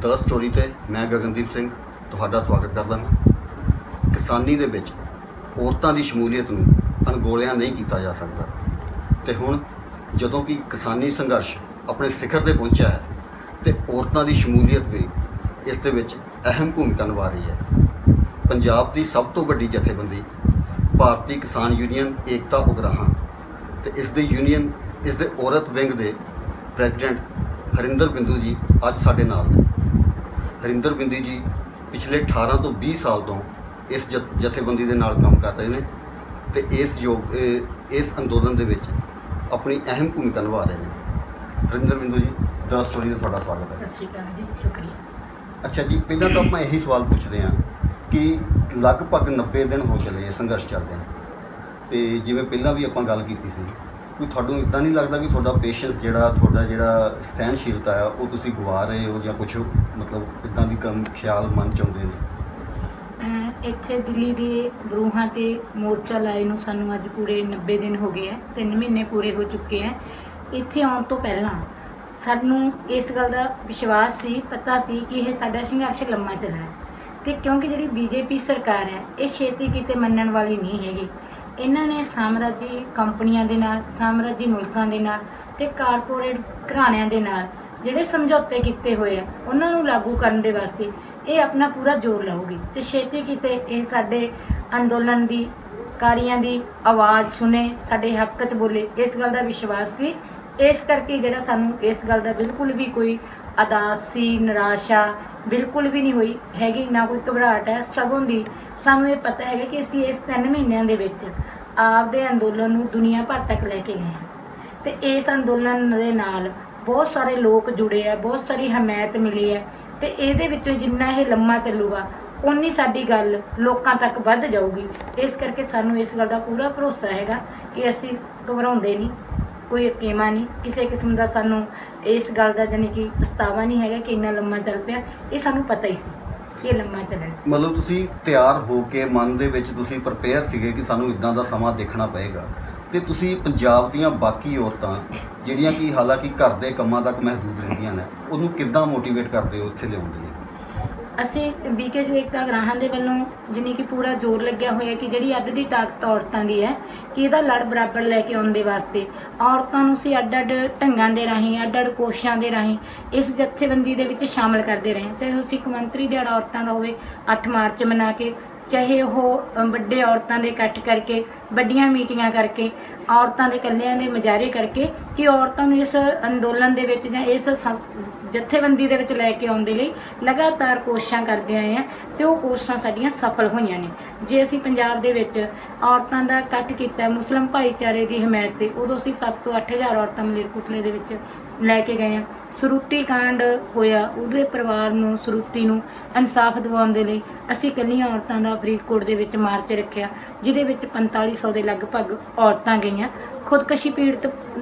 The story ते मैं गगनदीप सिंह तुहाडा स्वागत करदा हां। किसानी दे विच औरतां दी शमूलीयत नूं अणगौलिया नहीं कीता जा सकदा ते हुण जदों कि किसानी संघर्ष अपने सिखर ते पहुंचा है ते औरतां दी शमूलीयत भी इस दे विच अहम भूमिका निभा रही है। पंजाब दी सब तो वड्डी जथेबंदी भारतीय किसान यूनियन एकता उगराहां ते इस दे औरत विंग दे प्रेजिडेंट हरिंदर बिंदु जी अज साडे नाल ने। हरिंदर बिंदु जी पिछले 18 तो 20 साल तो इस जथेबंदी दे नाल काम कर रहे हैं ते इस अंदोलन दे विच अपनी अहम भूमिका निभा रहे हैं। हरिंदर बिंदु जी द स्टोरी दा तुहाडा स्वागत है। सत श्री अकाल जी, शुक्रिया। अच्छा जी, पहला तो ਆਪਾਂ यही सवाल पूछते हैं कि लगभग 90 दिन हो चले ये संघर्ष चलते हैं तो जिवें पहला भी ਆਪਾਂ ਗੱਲ ਕੀਤੀ ਸੀ कोई ਤੁਹਾਨੂੰ इदां नहीं लगता भी ਤੁਹਾਡਾ पेशेंस ਜਿਹੜਾ ਸਹਿਣਸ਼ੀਲਤਾ ਆ ਉਹ ਤੁਸੀਂ ਗਵਾ ਰਹੇ ਹੋ ਜਾਂ ਕੁਛ मतलब इदां ਦੀ ਖਿਆਲ ਮਨ ਚ ਆਉਂਦੇ ਨੇ? ਇੱਥੇ ਦਿੱਲੀ ਦੇ ਬਰੂਹਾਂ ਤੇ ਮੋਰਚਾ ਲਾਏ ਨੂੰ ਸਾਨੂੰ ਅੱਜ ਪੂਰੇ 90 ਦਿਨ ਹੋ ਗਏ ਹੈ, 3 ਮਹੀਨੇ ਪੂਰੇ ਹੋ ਚੁੱਕੇ ਹੈ। ਇੱਥੇ ਆਉਣ ਤੋਂ ਪਹਿਲਾਂ ਸਾਨੂੰ ਇਸ ਗੱਲ ਦਾ ਵਿਸ਼ਵਾਸ ਸੀ, ਪਤਾ ਸੀ ਕਿ ਇਹ ਸਾਡਾ ਸੰਘਰਸ਼ ਲੰਮਾ ਚੱਲਣਾ ਤੇ ਕਿਉਂਕਿ ਜਿਹੜੀ ਬੀਜੇਪੀ ਸਰਕਾਰ ਹੈ ਇਹ ਛੇਤੀ ਕਿਤੇ ਮੰਨਣ ਵਾਲੀ ਨਹੀਂ ਹੈਗੀ। ਇਹਨਾਂ ਨੇ ਸਾਮਰਾਜੀ ਕੰਪਨੀਆਂ ਦੇ ਨਾਲ, ਸਾਮਰਾਜੀ ਮੁਲਕਾਂ ਦੇ ਨਾਲ ਤੇ ਕਾਰਪੋਰੇਟ ਘਰਾਣਿਆਂ ਦੇ ਨਾਲ ਜਿਹੜੇ ਸਮਝੌਤੇ ਕੀਤੇ ਹੋਏ ਆ ਉਹਨਾਂ ਨੂੰ ਲਾਗੂ ਕਰਨ ਦੇ ਵਾਸਤੇ ਇਹ ਆਪਣਾ ਪੂਰਾ ਜ਼ੋਰ ਲਾਊਗੀ ਤੇ ਛੇਤੀ ਕਿਤੇ ਇਹ ਸਾਡੇ ਅੰਦੋਲਨ ਦੀ ਕਾਰੀਆਂ ਦੀ ਆਵਾਜ਼ ਸੁਣੇ, ਸਾਡੇ ਹੱਕ 'ਚ ਬੋਲੇ, ਇਸ ਗੱਲ ਦਾ ਵਿਸ਼ਵਾਸ ਸੀ। ਇਸ ਕਰਕੇ ਜਿਹੜਾ ਸਾਨੂੰ ਇਸ ਗੱਲ ਦਾ ਬਿਲਕੁਲ ਵੀ ਕੋਈ ਉਦਾਸੀ, ਨਿਰਾਸ਼ਾ ਬਿਲਕੁਲ ਵੀ ਨਹੀਂ ਹੋਈ ਹੈਗੀ, ਨਾ ਕੋਈ ਘਬਰਾਹਟ ਹੈ। ਸਗੋਂ ਦੀ ਸਾਨੂੰ ਇਹ ਪਤਾ ਹੈਗਾ ਕਿ ਅਸੀਂ ਇਸ 3 ਮਹੀਨਿਆਂ ਦੇ ਵਿੱਚ ਆਪਦੇ ਅੰਦੋਲਨ ਨੂੰ ਦੁਨੀਆ ਭਰ ਤੱਕ ਲੈ ਕੇ ਗਏ ਹਾਂ ਤੇ ਇਸ ਅੰਦੋਲਨ ਦੇ ਨਾਲ ਬਹੁਤ ਸਾਰੇ ਲੋਕ ਜੁੜੇ ਆ, ਬਹੁਤ ਸਾਰੀ ਹਮਾਇਤ ਮਿਲੀ ਹੈ ਤੇ ਇਹਦੇ ਵਿੱਚੋਂ ਜਿੰਨਾ ਇਹ ਲੰਮਾ ਚੱਲੂਗਾ ਉਨੀ ਸਾਡੀ ਗੱਲ ਲੋਕਾਂ ਤੱਕ ਵੱਧ ਜਾਊਗੀ। ਇਸ ਕਰਕੇ ਸਾਨੂੰ ਇਸ ਗੱਲ ਦਾ ਪੂਰਾ ਭਰੋਸਾ ਹੈਗਾ ਕਿ ਅਸੀਂ ਘਬਰਾਉਂਦੇ ਨਹੀਂ, ਕੋਈ ਅਕੇਮਾ ਨਹੀਂ, ਕਿਸੇ ਕਿਸਮ ਦਾ ਸਾਨੂੰ ਇਸ ਗੱਲ ਦਾ ਜਾਨੀ ਕਿ ਪਛਤਾਵਾ ਨਹੀਂ ਹੈਗਾ ਕਿ ਇੰਨਾ ਲੰਮਾ ਚੱਲ ਪਿਆ। ਇਹ ਸਾਨੂੰ ਪਤਾ ਹੀ ਸੀ ਕਿ ਇਹ ਲੰਮਾ ਚੱਲਣਾ। ਮਤਲਬ ਤੁਸੀਂ ਤਿਆਰ ਹੋ ਕੇ ਮਨ ਦੇ ਵਿੱਚ ਤੁਸੀਂ ਪ੍ਰਪੇਅਰ ਸੀਗੇ ਕਿ ਸਾਨੂੰ ਇਦਾਂ ਦਾ ਸਮਾਂ ਦੇਖਣਾ ਪਏਗਾ ਤੇ ਤੁਸੀਂ ਪੰਜਾਬ ਦੀਆਂ ਬਾਕੀ ਔਰਤਾਂ ਜਿਹੜੀਆਂ ਕਿ ਹਾਲਾਂਕਿ ਘਰ ਦੇ ਕੰਮਾਂ ਤੱਕ ਮਹਦੂਦ ਰਹਿੰਦੀਆਂ ਨੇ ਉਹਨੂੰ ਕਿੱਦਾਂ ਮੋਟੀਵੇਟ ਕਰਦੇ ਹੋ ਇੱਥੇ ਲਿਆਉਣ ਦੇ ਲਈ? ਅਸੀਂ ਬੀਕੇਯੂ ਏਕਤਾ ਉਗਰਾਹਾਂ ਦੇ ਵੱਲੋਂ ਜਾਣੀ ਕਿ ਪੂਰਾ ਜ਼ੋਰ ਲੱਗਿਆ ਹੋਇਆ ਕਿ ਜਿਹੜੀ ਅੱਧ ਦੀ ਤਾਕਤ ਔਰਤਾਂ ਦੀ ਹੈ ਕਿ ਇਹਦਾ ਲੜ ਬਰਾਬਰ ਲੈ ਕੇ ਆਉਣ ਦੇ ਵਾਸਤੇ ਔਰਤਾਂ ਨੂੰ ਅਸੀਂ ਅੱਡ-ਅੱਡ ਢੰਗਾਂ ਦੇ ਰਾਹੀਂ, ਅੱਡ-ਅੱਡ ਕੋਸ਼ਿਸ਼ਾਂ ਦੇ ਰਾਹੀਂ ਇਸ ਜਥੇਬੰਦੀ ਦੇ ਵਿੱਚ ਸ਼ਾਮਲ ਕਰਦੇ ਰਹੇ। ਚਾਹੇ ਉਹ ਸਿੱਖ ਮੰਤਰੀ ਦਿਹਾੜਾ ਔਰਤਾਂ ਦਾ ਹੋਵੇ 8 ਮਾਰਚ ਮਨਾ ਕੇ, ਚਾਹੇ ਉਹ ਵੱਡੇ ਔਰਤਾਂ ਦੇ ਇਕੱਠ ਕਰਕੇ, ਵੱਡੀਆਂ ਮੀਟਿੰਗਾਂ ਕਰਕੇ, ਔਰਤਾਂ ਦੇ ਇਕੱਲਿਆਂ ਦੇ ਮੁਜ਼ਾਹਰੇ ਕਰਕੇ ਕਿ ਔਰਤਾਂ ਨੂੰ ਇਸ ਅੰਦੋਲਨ ਦੇ ਵਿੱਚ ਜਾਂ ਇਸ ਜਥੇਬੰਦੀ ਦੇ ਵਿੱਚ ਲੈ ਕੇ ਆਉਣ ਦੇ ਲਈ ਲਗਾਤਾਰ ਕੋਸ਼ਿਸ਼ਾਂ ਕਰਦੇ ਆਏ ਹਾਂ ਅਤੇ ਉਹ ਕੋਸ਼ਿਸ਼ਾਂ ਸਾਡੀਆਂ ਸਫਲ ਹੋਈਆਂ ਨੇ। ਜੇ ਅਸੀਂ ਪੰਜਾਬ ਦੇ ਵਿੱਚ ਔਰਤਾਂ ਦਾ ਇਕੱਠ ਕੀਤਾ ਮੁਸਲਿਮ ਭਾਈਚਾਰੇ ਦੀ ਹਮਾਇਤ 'ਤੇ, ਉਦੋਂ ਅਸੀਂ 7 ਤੋਂ 8 ਹਜ਼ਾਰ ਔਰਤਾਂ ਮਲੇਰਕੋਟਲੇ ਦੇ ਵਿੱਚ ਲੈ ਕੇ ਗਏ ਹਾਂ। ਸਰੂਤੀ ਕਾਂਡ ਹੋਇਆ, ਉਹਦੇ ਪਰਿਵਾਰ ਨੂੰ, ਸਰੂਤੀ ਨੂੰ ਇਨਸਾਫ ਦਿਵਾਉਣ ਦੇ ਲਈ ਅਸੀਂ ਇਕੱਲੀਆਂ ਔਰਤਾਂ ਦਾ ਫਰੀਦਕੋਟ ਦੇ ਵਿੱਚ ਮਾਰਚ ਰੱਖਿਆ, ਜਿਹਦੇ ਵਿੱਚ 4500 ਦੇ ਲਗਭਗ ਔਰਤਾਂ ਗਈਆਂ। ਖੁਦਕੁਸ਼ੀ ਪੀੜਤ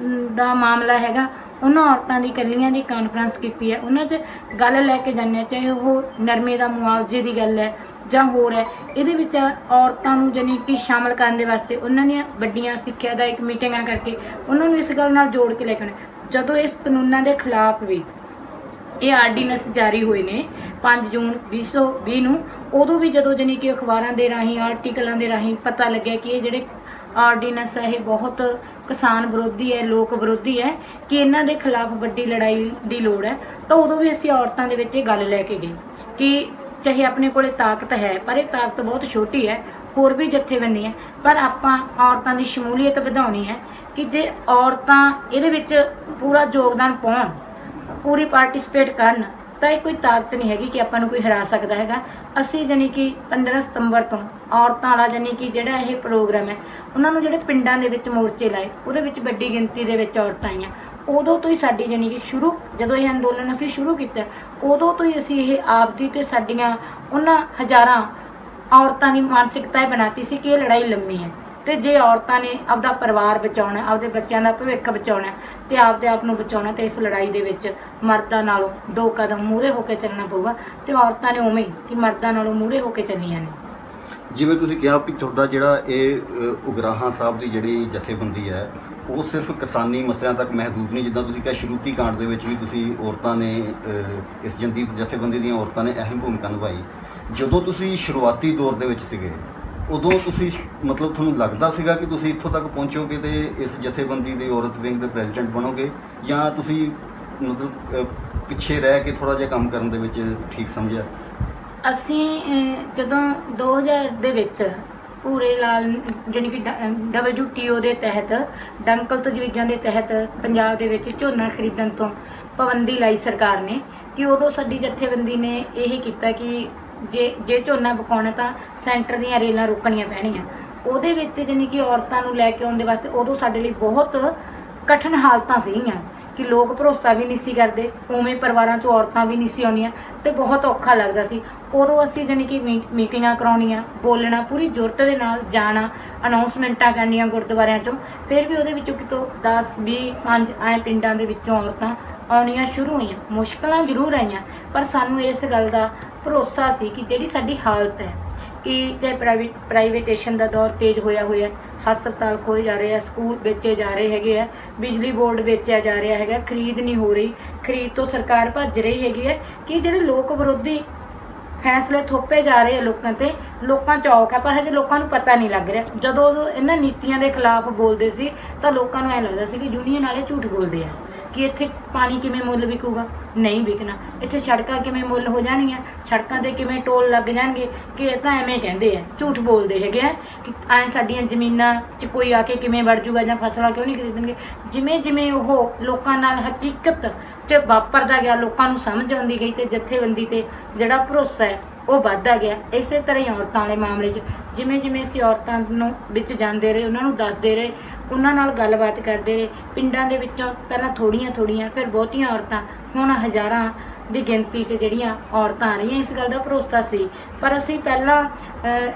ਦਾ ਮਾਮਲਾ ਹੈਗਾ, ਉਹਨਾਂ ਔਰਤਾਂ ਦੀ ਇਕੱਲੀਆਂ ਦੀ ਕਾਨਫਰੰਸ ਕੀਤੀ ਹੈ, ਉਹਨਾਂ 'ਚ ਗੱਲ ਲੈ ਕੇ ਜਾਂਦੇ ਹਾਂ, ਚਾਹੇ ਉਹ ਨਰਮੇ ਦਾ ਮੁਆਵਜ਼ੇ ਦੀ ਗੱਲ ਹੈ ਜਾਂ ਹੋਰ ਹੈ। ਇਹਦੇ ਵਿੱਚ ਔਰਤਾਂ ਨੂੰ ਜਾਣੀ ਕਿ ਸ਼ਾਮਲ ਕਰਨ ਦੇ ਵਾਸਤੇ ਉਹਨਾਂ ਦੀਆਂ ਵੱਡੀਆਂ ਸਿੱਖਿਆਦਾਇਕ ਮੀਟਿੰਗਾਂ ਕਰਕੇ ਉਹਨਾਂ ਨੂੰ ਇਸ ਗੱਲ ਨਾਲ ਜੋੜ ਕੇ ਲੈ ਕੇ ਆਉਣਾ। ਜਦੋਂ ਇਸ ਕਾਨੂੰਨਾਂ ਦੇ ਖਿਲਾਫ ਵੀ ਇਹ ਆਰਡੀਨੈਂਸ ਜਾਰੀ ਹੋਏ ਨੇ 5 ਜੂਨ 2020 ਨੂੰ, ਉਦੋਂ ਵੀ ਜਦੋਂ ਜਾਣੀ ਕਿ ਅਖਬਾਰਾਂ ਦੇ ਰਾਹੀਂ, ਆਰਟੀਕਲਾਂ ਦੇ ਰਾਹੀਂ ਪਤਾ ਲੱਗਿਆ ਕਿ ਇਹ ਜਿਹੜੇ ਆਰਡੀਨੈਂਸ ਹੈ ਇਹ ਬਹੁਤ ਕਿਸਾਨ ਵਿਰੋਧੀ ਹੈ, ਲੋਕ ਵਿਰੋਧੀ ਹੈ, ਕਿ ਇਹਨਾਂ ਦੇ ਖਿਲਾਫ ਵੱਡੀ ਲੜਾਈ ਦੀ ਲੋੜ ਹੈ, ਤਾਂ ਉਦੋਂ ਵੀ ਅਸੀਂ ਔਰਤਾਂ ਦੇ ਵਿੱਚ ਇਹ ਗੱਲ ਲੈ ਕੇ ਗਏ ਕਿ ਚਾਹੇ ਆਪਣੇ ਕੋਲੇ ਤਾਕਤ ਹੈ ਪਰ ਇਹ ਤਾਕਤ ਬਹੁਤ ਛੋਟੀ ਹੈ, ਹੋਰ ਵੀ ਜਥੇਬੰਦੀਆਂ, ਪਰ ਆਪਾਂ ਔਰਤਾਂ ਦੀ ਸ਼ਮੂਲੀਅਤ ਵਧਾਉਣੀ ਹੈ ਕਿ ਜੇ ਔਰਤਾਂ ਇਹਦੇ ਵਿੱਚ ਪੂਰਾ ਯੋਗਦਾਨ ਪਾਉਣ, ਪੂਰੀ ਪਾਰਟੀਸਪੇਟ ਕਰਨ, ਤਾਂ ਇਹ ਕੋਈ ਤਾਕਤ ਨਹੀਂ ਹੈਗੀ ਕਿ ਆਪਾਂ ਨੂੰ ਕੋਈ ਹਰਾ ਸਕਦਾ ਹੈਗਾ। ਅਸੀਂ ਜਾਣੀ ਕਿ 15 ਸਤੰਬਰ ਤੋਂ ਔਰਤਾਂ ਵਾਲਾ ਜਾਣੀ ਕਿ ਜਿਹੜਾ ਇਹ ਪ੍ਰੋਗਰਾਮ ਹੈ ਉਹਨਾਂ ਨੂੰ ਜਿਹੜੇ ਪਿੰਡਾਂ ਦੇ ਵਿੱਚ ਮੋਰਚੇ ਲਾਏ, ਉਹਦੇ ਵਿੱਚ ਵੱਡੀ ਗਿਣਤੀ ਦੇ ਵਿੱਚ ਔਰਤਾਂ ਆਈਆਂ। ਉਦੋਂ ਤੋਂ ਹੀ ਸਾਡੀ ਜਾਣੀ ਕਿ ਜਦੋਂ ਇਹ ਅੰਦੋਲਨ ਅਸੀਂ ਸ਼ੁਰੂ ਕੀਤਾ, ਉਦੋਂ ਤੋਂ ਹੀ ਅਸੀਂ ਇਹ ਆਪਦੀ ਅਤੇ ਸਾਡੀਆਂ ਉਹਨਾਂ ਹਜ਼ਾਰਾਂ ਔਰਤਾਂ ਦੀ ਮਾਨਸਿਕਤਾ ਬਣਾਤੀ ਸੀ ਕਿ ਇਹ ਲੜਾਈ ਲੰਮੀ ਹੈ ਤੇ ਜੇ ਔਰਤਾਂ ਨੇ ਆਪਦਾ ਪਰਿਵਾਰ ਬਚਾਉਣਾ, ਆਪਦੇ ਬੱਚਿਆਂ ਦਾ ਭਵਿੱਖ ਬਚਾਉਣਾ ਤੇ ਆਪਦੇ ਆਪ ਨੂੰ ਬਚਾਉਣਾ, ਤੇ ਇਸ ਲੜਾਈ ਦੇ ਵਿੱਚ ਮਰਦਾਂ ਨਾਲੋਂ 2 ਕਦਮ ਮੂਹਰੇ ਹੋ ਕੇ ਚੱਲਣਾ ਪਊਗਾ। ਤੇ ਔਰਤਾਂ ਨੇ ਉਵੇਂ ਹੀ ਕਿ ਮਰਦਾਂ ਨਾਲੋਂ ਮੂਹਰੇ ਹੋ ਕੇ ਚੱਲੀਆਂ ਨੇ। ਜਿਵੇਂ ਤੁਸੀਂ ਕਿਹਾ ਵੀ ਤੁਹਾਡਾ ਜਿਹੜਾ ਇਹ ਉਗਰਾਹਾਂ ਸਾਹਿਬ ਦੀ ਜਿਹੜੀ ਜਥੇਬੰਦੀ ਹੈ ਉਹ ਸਿਰਫ ਕਿਸਾਨੀ ਮਸਲਿਆਂ ਤੱਕ ਮਹਿਦੂਦ ਨਹੀਂ, ਜਿੱਦਾਂ ਤੁਸੀਂ ਕਿਹਾ ਸ਼ਰੂਤੀ ਕਾਂਡ ਦੇ ਵਿੱਚ ਵੀ ਤੁਸੀਂ ਔਰਤਾਂ ਨੇ ਇਸ ਜਥੇਬੰਦੀ ਦੀਆਂ ਔਰਤਾਂ ਨੇ ਅਹਿਮ ਭੂਮਿਕਾ ਨਿਭਾਈ। ਜਦੋਂ ਤੁਸੀਂ ਸ਼ੁਰੂਆਤੀ ਦੌਰ ਦੇ ਵਿੱਚ ਸੀਗੇ ਉਦੋਂ ਤੁਸੀਂ ਮਤਲਬ ਤੁਹਾਨੂੰ ਲੱਗਦਾ ਸੀਗਾ ਕਿ ਤੁਸੀਂ ਇੱਥੋਂ ਤੱਕ ਪਹੁੰਚੋਗੇ ਤੇ ਇਸ ਜਥੇਬੰਦੀ ਦੇ ਔਰਤ ਵਿੰਗ ਦੇ ਪ੍ਰੈਜ਼ੀਡੈਂਟ ਬਣੋਗੇ, ਜਾਂ ਤੁਸੀਂ ਮਤਲਬ ਪਿੱਛੇ ਰਹਿ ਕੇ ਥੋੜ੍ਹਾ ਜਿਹਾ ਕੰਮ ਕਰਨ ਦੇ ਵਿੱਚ ਠੀਕ ਸਮਝਿਆ? ਅਸੀਂ ਜਦੋਂ 2000 ਦੇ ਵਿੱਚ ਭੂਰੇ ਲਾਲ ਜਾਣੀ ਕਿ WTO ਦੇ ਤਹਿਤ ਡੰਕਲ ਤਜਵੀਜ਼ਾਂ ਦੇ ਤਹਿਤ ਪੰਜਾਬ ਦੇ ਵਿੱਚ ਝੋਨਾ ਖਰੀਦਣ ਤੋਂ ਪਾਬੰਦੀ ਲਾਈ ਸਰਕਾਰ ਨੇ, ਕਿ ਉਦੋਂ ਸਾਡੀ ਜਥੇਬੰਦੀ ਨੇ ਇਹ ਕੀਤਾ ਕਿ ਜੇ ਝੋਨਾ ਪਕਾਉਣਾ ਤਾਂ ਸੈਂਟਰ ਦੀਆਂ ਰੇਲਾਂ ਰੋਕਣੀਆਂ ਪੈਣੀਆਂ। ਉਹਦੇ ਵਿੱਚ ਜਾਣੀ ਕਿ ਔਰਤਾਂ ਨੂੰ ਲੈ ਕੇ ਆਉਣ ਦੇ ਵਾਸਤੇ ਉਦੋਂ ਸਾਡੇ ਲਈ ਬਹੁਤ ਕਠਿਨ ਹਾਲਤਾਂ ਸੀਗੀਆਂ ਕਿ ਲੋਕ ਭਰੋਸਾ ਵੀ ਨਹੀਂ ਸੀ ਕਰਦੇ, ਉਵੇਂ ਪਰਿਵਾਰਾਂ 'ਚੋਂ ਔਰਤਾਂ ਵੀ ਨਹੀਂ ਸੀ ਆਉਂਦੀਆਂ ਅਤੇ ਬਹੁਤ ਔਖਾ ਲੱਗਦਾ ਸੀ। ਉਦੋਂ ਅਸੀਂ ਜਾਣੀ ਕਿ ਮੀਟਿੰਗਾਂ ਕਰਾਉਣੀਆਂ, ਬੋਲਣਾ, ਪੂਰੀ ਜ਼ੁਰਤ ਦੇ ਨਾਲ ਜਾਣਾ, ਅਨਾਊਂਸਮੈਂਟਾਂ ਕਰਨੀਆਂ ਗੁਰਦੁਆਰਿਆਂ 'ਚੋਂ। ਫਿਰ ਵੀ ਉਹਦੇ ਵਿੱਚੋਂ ਕਿਤੋਂ 10, 20, 5 ਐਂ ਪਿੰਡਾਂ ਦੇ ਵਿੱਚੋਂ ਔਰਤਾਂ ਆਉਣੀਆਂ ਸ਼ੁਰੂ ਹੋਈਆਂ। ਮੁਸ਼ਕਲਾਂ ਜ਼ਰੂਰ ਆਈਆਂ, ਪਰ ਸਾਨੂੰ ਇਸ ਗੱਲ ਦਾ ਭਰੋਸਾ ਸੀ ਕਿ ਜਿਹੜੀ ਸਾਡੀ ਹਾਲਤ ਹੈ ਕਿ ਚਾਹੇ ਪ੍ਰਾਈਵੇਟੇਸ਼ਨ ਦਾ ਦੌਰ ਤੇਜ਼ ਹੋਇਆ, ਹਸਪਤਾਲ ਖੋਏ ਜਾ ਰਹੇ ਆ, ਸਕੂਲ ਵੇਚੇ ਜਾ ਰਹੇ ਹੈਗੇ ਆ, ਬਿਜਲੀ ਬੋਰਡ ਵੇਚਿਆ ਜਾ ਰਿਹਾ ਹੈਗਾ, ਖਰੀਦ ਨਹੀਂ ਹੋ ਰਹੀ, ਖਰੀਦ ਤੋਂ ਸਰਕਾਰ ਭੱਜ ਰਹੀ ਹੈਗੀ ਹੈ, ਕਿ ਜਿਹੜੇ ਲੋਕ ਵਿਰੋਧੀ ਫੈਸਲੇ ਥੋਪੇ ਜਾ ਰਹੇ ਆ ਲੋਕਾਂ 'ਤੇ, ਲੋਕਾਂ 'ਚ ਔਖ ਹੈ, ਪਰ ਹਜੇ ਲੋਕਾਂ ਨੂੰ ਪਤਾ ਨਹੀਂ ਲੱਗ ਰਿਹਾ। ਜਦੋਂ ਇਹਨਾਂ ਨੀਤੀਆਂ ਦੇ ਖਿਲਾਫ ਬੋਲਦੇ ਸੀ ਤਾਂ ਲੋਕਾਂ ਨੂੰ ਐਂ ਲੱਗਦਾ ਸੀ ਕਿ ਯੂਨੀਅਨ ਵਾਲੇ ਝੂਠ ਬੋਲਦੇ ਆ, ਕਿ ਇੱਥੇ ਪਾਣੀ ਕਿਵੇਂ ਮੁੱਲ ਵਿਕੂਗਾ, ਨਹੀਂ ਵਿਕਣਾ, ਇੱਥੇ ਸੜਕਾਂ ਕਿਵੇਂ ਮੁੱਲ ਹੋ ਜਾਣਗੀਆਂ, ਸੜਕਾਂ 'ਤੇ ਕਿਵੇਂ ਟੋਲ ਲੱਗ ਜਾਣਗੇ, ਕਿ ਇਹ ਤਾਂ ਐਵੇਂ ਕਹਿੰਦੇ ਆ, ਝੂਠ ਬੋਲਦੇ ਹੈਗੇ ਆ, ਕਿ ਐਂ ਸਾਡੀਆਂ ਜ਼ਮੀਨਾਂ 'ਚ ਕੋਈ ਆ ਕੇ ਕਿਵੇਂ ਵੜ ਜੂਗਾ ਜਾਂ ਫਸਲਾਂ ਕਿਉਂ ਨਹੀਂ ਖਰੀਦਣਗੇ। ਜਿਵੇਂ ਜਿਵੇਂ ਉਹ ਲੋਕਾਂ ਨਾਲ ਹਕੀਕਤ 'ਚ ਵਾਪਰਦਾ ਗਿਆ, ਲੋਕਾਂ ਨੂੰ ਸਮਝ ਆਉਂਦੀ ਗਈ ਅਤੇ ਜਥੇਬੰਦੀ 'ਤੇ ਜਿਹੜਾ ਭਰੋਸਾ ਹੈ ਉਹ ਵੱਧਦਾ ਗਿਆ। ਇਸੇ ਤਰ੍ਹਾਂ ਹੀ ਔਰਤਾਂ ਵਾਲੇ ਮਾਮਲੇ 'ਚ ਜਿਵੇਂ ਜਿਵੇਂ ਅਸੀਂ ਔਰਤਾਂ ਨੂੰ ਵਿੱਚ ਜਾਂਦੇ ਰਹੇ, ਉਹਨਾਂ ਨੂੰ ਦੱਸਦੇ ਰਹੇ, ਉਹਨਾਂ ਨਾਲ ਗੱਲਬਾਤ ਕਰਦੇ ਰਹੇ, ਪਿੰਡਾਂ ਦੇ ਵਿੱਚੋਂ ਪਹਿਲਾਂ ਥੋੜ੍ਹੀਆਂ ਫਿਰ ਬਹੁਤੀਆਂ ਔਰਤਾਂ, ਹੁਣ ਹਜ਼ਾਰਾਂ ਦੀ ਗਿਣਤੀ 'ਚ ਜਿਹੜੀਆਂ ਔਰਤਾਂ ਆ ਰਹੀਆਂ। ਇਸ ਗੱਲ ਦਾ ਭਰੋਸਾ ਸੀ, ਪਰ ਅਸੀਂ ਪਹਿਲਾਂ